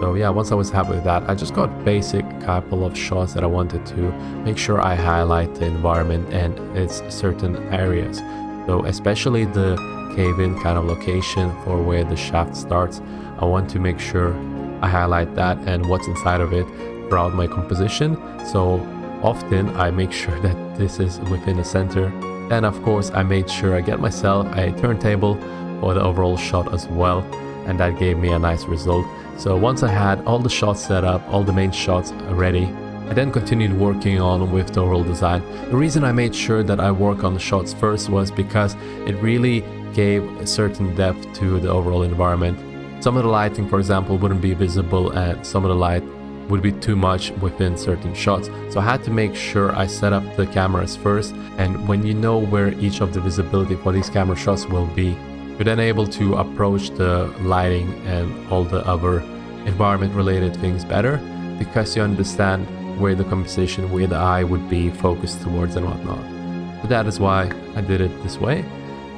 So yeah, once I was happy with that, I just got basic couple of shots that I wanted to make sure I highlight the environment and its certain areas. So especially the cave-in kind of location for where the shaft starts, I want to make sure I highlight that and what's inside of it throughout my composition. So often I make sure that this is within the center. And of course I made sure I get myself a turntable for the overall shot as well, and that gave me a nice result. So once I had all the shots set up, all the main shots ready, I then continued working on with the overall design. The reason I made sure that I work on the shots first was because it really gave a certain depth to the overall environment. Some of the lighting, for example, wouldn't be visible, and some of the light would be too much within certain shots. So I had to make sure I set up the cameras first, and when you know where each of the visibility for these camera shots will be, you're then able to approach the lighting and all the other environment related things better, because you understand where the composition, where the eye would be focused towards and whatnot. So that is why I did it this way.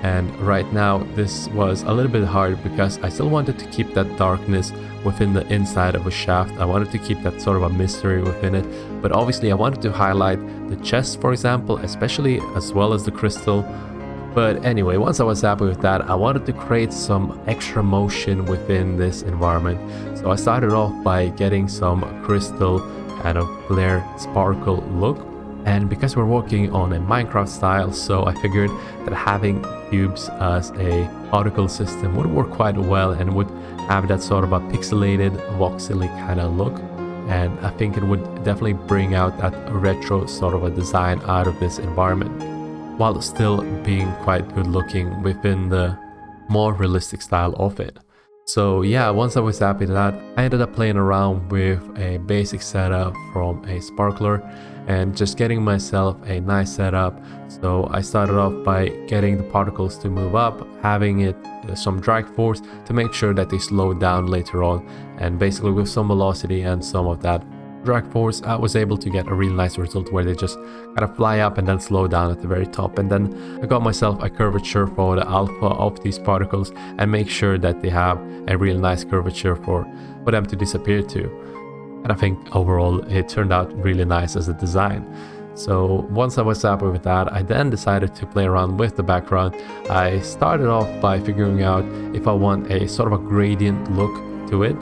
And right now this was a little bit hard because I still wanted to keep that darkness within the inside of a shaft. I wanted to keep that sort of a mystery within it, but obviously I wanted to highlight the chest, for example, especially, as well as the crystal. But anyway, once I was happy with that, I wanted to create some extra motion within this environment. So I started off by getting some crystal kind of glare sparkle look. And because we're working on a Minecraft style, so I figured that having cubes as a particle system would work quite well and would have that sort of a pixelated, voxely kind of look. And I think it would definitely bring out that retro sort of a design out of this environment, while still being quite good looking within the more realistic style of it. So yeah, once I was happy with that, I ended up playing around with a basic setup from a sparkler and just getting myself a nice setup. So I started off by getting the particles to move up, having it some drag force to make sure that they slow down later on, and basically with some velocity and some of that drag force, I was able to get a really nice result where they just kind of fly up and then slow down at the very top. And then I got myself a curvature for the alpha of these particles and make sure that they have a really nice curvature for them to disappear to. And I think overall it turned out really nice as a design. So once I was happy with that, I then decided to play around with the background. I started off by figuring out if I want a sort of a gradient look to it.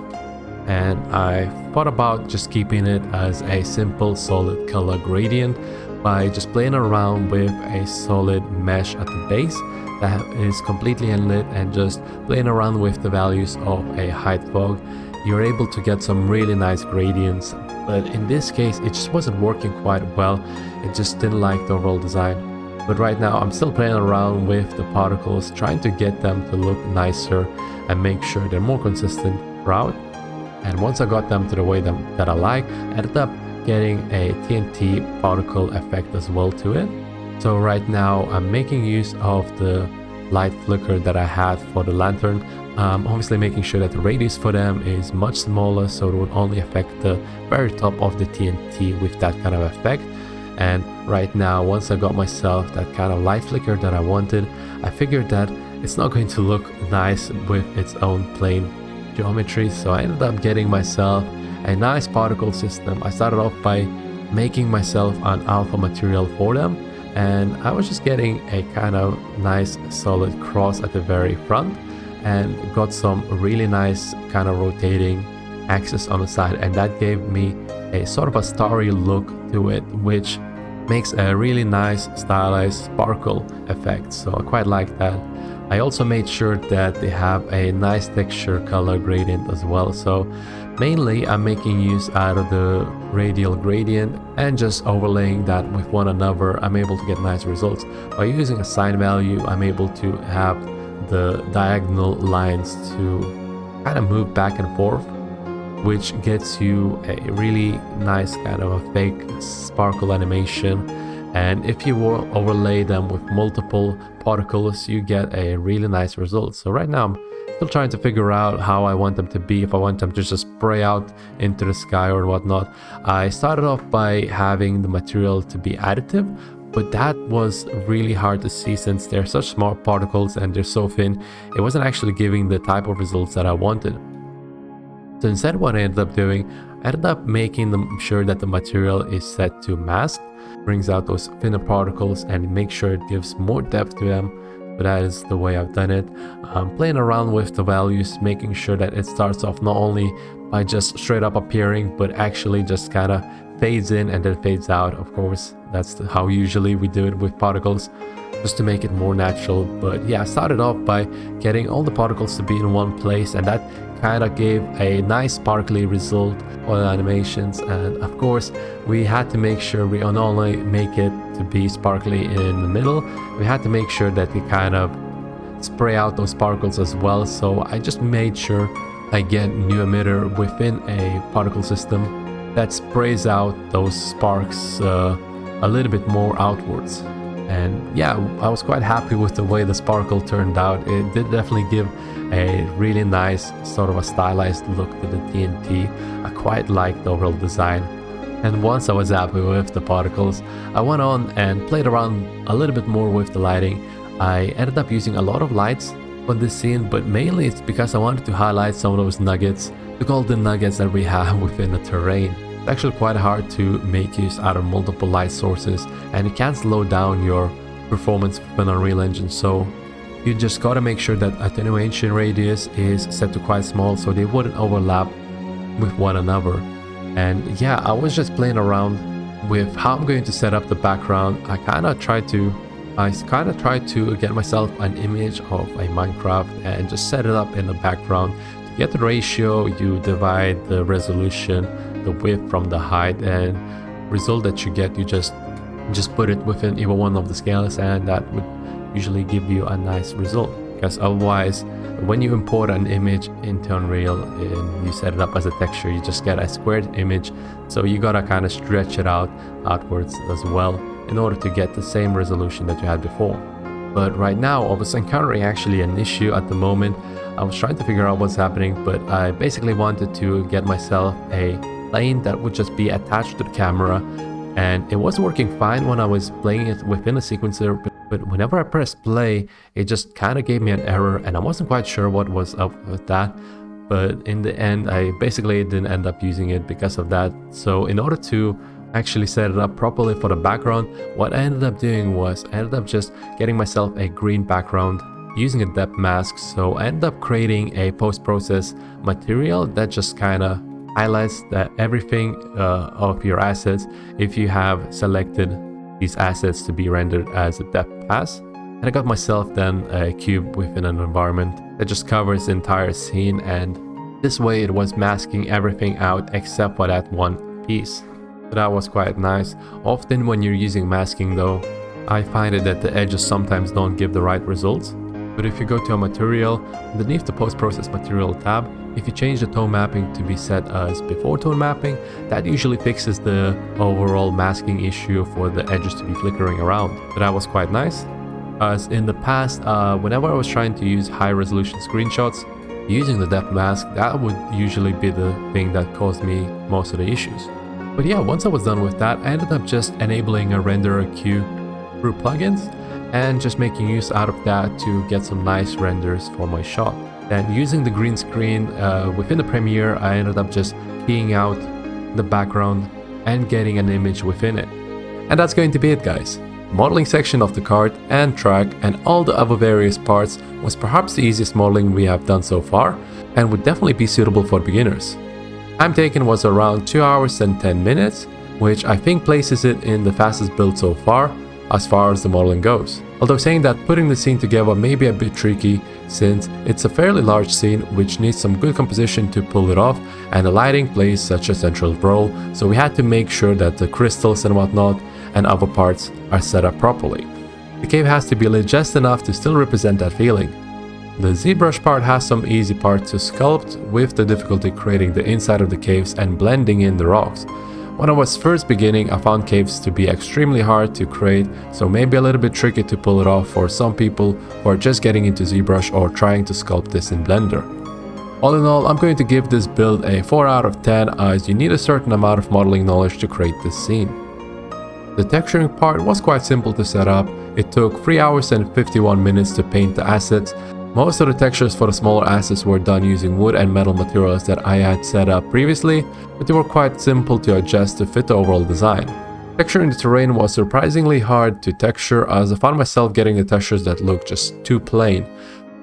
And I thought about just keeping it as a simple solid color gradient by just playing around with a solid mesh at the base that is completely unlit, and just playing around with the values of a height fog. You're able to get some really nice gradients, but in this case it just wasn't working quite well. It just didn't like the overall design. But right now I'm still playing around with the particles, trying to get them to look nicer and make sure they're more consistent throughout. And once I got them to the way that I like, I ended up getting a TNT particle effect as well to it. So right now I'm making use of the light flicker that I had for the lantern. Obviously making sure that the radius for them is much smaller, so it would only affect the very top of the TNT with that kind of effect. And right now, once I got myself that kind of light flicker that I wanted, I figured that it's not going to look nice with its own plain geometry, so I ended up getting myself a nice particle system. I started off by making myself an alpha material for them, and I was just getting a kind of nice solid cross at the very front, and got some really nice kind of rotating axis on the side, and that gave me a sort of a starry look to it, which makes a really nice stylized sparkle effect. So I quite like that. I also made sure that they have a nice texture color gradient as well. So mainly I'm making use out of the radial gradient and just overlaying that with one another. I'm able to get nice results. By using a sine value, I'm able to have the diagonal lines to kind of move back and forth, which gets you a really nice kind of a fake sparkle animation. And if you overlay them with multiple particles, you get a really nice result. So right now I'm still trying to figure out how I want them to be, if I want them to just spray out into the sky or whatnot. I started off by having the material to be additive, but that was really hard to see since they're such small particles and they're so thin. It wasn't actually giving the type of results that I wanted. So instead what I ended up doing, I ended up making sure that the material is set to mask, brings out those thinner particles and make sure it gives more depth to them. But that is the way I've done it. Playing around with the values, making sure that it starts off not only by just straight up appearing, but actually just kind of fades in and then fades out. Of course, that's how usually we do it with particles, just to make it more natural. But yeah, I started off by getting all the particles to be in one place, and that kind of gave a nice sparkly result for the animations. And of course, we had to make sure we not only make it to be sparkly in the middle, we had to make sure that we kind of spray out those sparkles as well. So I just made sure I get new emitter within a particle system that sprays out those sparks a little bit more outwards. And yeah, I was quite happy with the way the sparkle turned out. It did definitely give a really nice sort of a stylized look to the TNT. I quite liked the overall design. And once I was happy with the particles, I went on and played around a little bit more with the lighting. I ended up using a lot of lights on this scene, but mainly it's because I wanted to highlight some of those nuggets, the golden nuggets that we have within the terrain. It's actually quite hard to make use out of multiple light sources, and it can slow down your performance within Unreal Engine, so you just gotta make sure that attenuation radius is set to quite small so they wouldn't overlap with one another. And yeah, I was just playing around with how I'm going to set up the background. I kind of tried to get myself an image of a Minecraft and just set it up in the background. To get the ratio, you divide the resolution, the width from the height, and result that you get, you just put it within either one of the scales, and that would usually give you a nice result. Because otherwise, when you import an image into Unreal and you set it up as a texture, you just get a squared image, so you gotta kind of stretch it outwards as well in order to get the same resolution that you had before. But right now I was encountering actually an issue at the moment. I was trying to figure out what's happening, but I basically wanted to get myself a plane that would just be attached to the camera, and it was working fine when I was playing it within a sequencer, but whenever I pressed play, it just kind of gave me an error, and I wasn't quite sure what was up with that. But in the end, I basically didn't end up using it because of that. So in order to actually set it up properly for the background, what I ended up doing was I ended up just getting myself a green background using a depth mask. So I ended up creating a post-process material that just kind of highlights that everything of your assets if you have selected these assets to be rendered as a depth pass. And I got myself then a cube within an environment that just covers the entire scene, and this way it was masking everything out except for that one piece. So that was quite nice. Often when you're using masking though, I find it that the edges sometimes don't give the right results. But if you go to a material, underneath the post-process material tab, if you change the tone mapping to be set as before tone mapping, that usually fixes the overall masking issue for the edges to be flickering around. So that was quite nice. As in the past, whenever I was trying to use high resolution screenshots, using the depth mask, that would usually be the thing that caused me most of the issues. But yeah, once I was done with that, I ended up just enabling a renderer queue through plugins and just making use out of that to get some nice renders for my shot. Then using the green screen within the Premiere, I ended up just keying out the background and getting an image within it. And that's going to be it, guys. The modeling section of the cart and track and all the other various parts was perhaps the easiest modeling we have done so far, and would definitely be suitable for beginners. Time taken was around 2 hours and 10 minutes, which I think places it in the fastest build so far as the modeling goes. Although saying that, putting the scene together may be a bit tricky since it's a fairly large scene which needs some good composition to pull it off, and the lighting plays such a central role, so we had to make sure that the crystals and whatnot and other parts are set up properly. The cave has to be lit just enough to still represent that feeling. The ZBrush part has some easy parts to sculpt, with the difficulty creating the inside of the caves and blending in the rocks. When I was first beginning, I found caves to be extremely hard to create, so maybe a little bit tricky to pull it off for some people who are just getting into ZBrush or trying to sculpt this in Blender. All in all, I'm going to give this build a 4 out of 10, as you need a certain amount of modeling knowledge to create this scene. The texturing part was quite simple to set up. It took 3 hours and 51 minutes to paint the assets. Most of the textures for the smaller assets were done using wood and metal materials that I had set up previously, but they were quite simple to adjust to fit the overall design. Texturing the terrain was surprisingly hard to texture, as I found myself getting the textures that looked just too plain.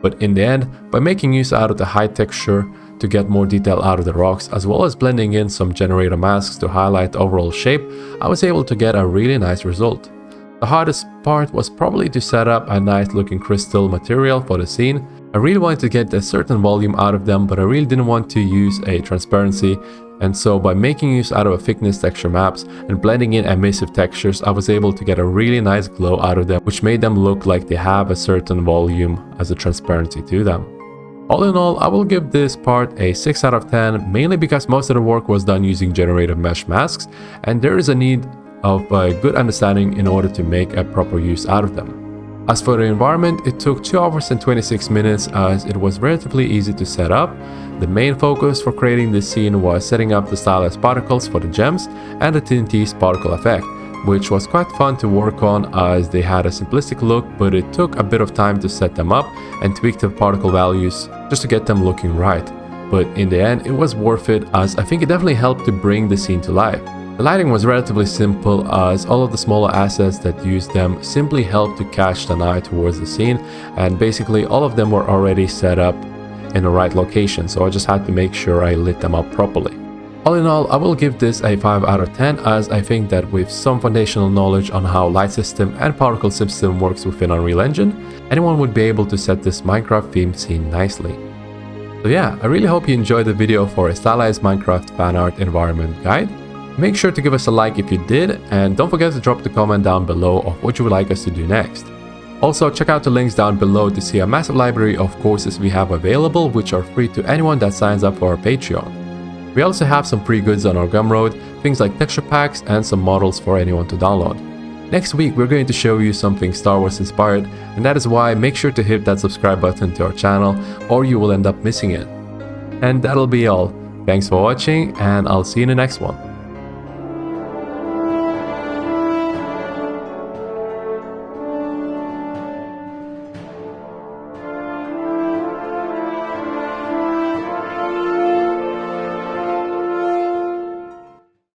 But in the end, by making use out of the high texture to get more detail out of the rocks, as well as blending in some generator masks to highlight the overall shape, I was able to get a really nice result. The hardest part was probably to set up a nice looking crystal material for the scene. I really wanted to get a certain volume out of them, but I really didn't want to use a transparency, and so by making use out of a thickness texture maps and blending in emissive textures, I was able to get a really nice glow out of them, which made them look like they have a certain volume as a transparency to them. All in all, I will give this part a 6 out of 10, mainly because most of the work was done using generative mesh masks, and there is a need of a good understanding in order to make a proper use out of them. As for the environment, it took 2 hours and 26 minutes as it was relatively easy to set up. The main focus for creating this scene was setting up the stylized particles for the gems and the TNT's particle effect, which was quite fun to work on as they had a simplistic look, but it took a bit of time to set them up and tweak the particle values just to get them looking right. But in the end, it was worth it as I think it definitely helped to bring the scene to life. The lighting was relatively simple as all of the smaller assets that used them simply helped to catch the eye towards the scene, and basically all of them were already set up in the right location, so I just had to make sure I lit them up properly. All in all, I will give this a 5 out of 10 as I think that with some foundational knowledge on how light system and particle system works within Unreal Engine, anyone would be able to set this Minecraft theme scene nicely. So yeah, I really hope you enjoyed the video for a stylized Minecraft fan art environment guide. Make sure to give us a like if you did, and don't forget to drop the comment down below of what you would like us to do next. Also, check out the links down below to see a massive library of courses we have available, which are free to anyone that signs up for our Patreon. We also have some free goods on our Gumroad, things like texture packs and some models for anyone to download. Next week, we're going to show you something Star Wars inspired, and that is why make sure to hit that subscribe button to our channel or you will end up missing it. And that'll be all. Thanks for watching, and I'll see you in the next one.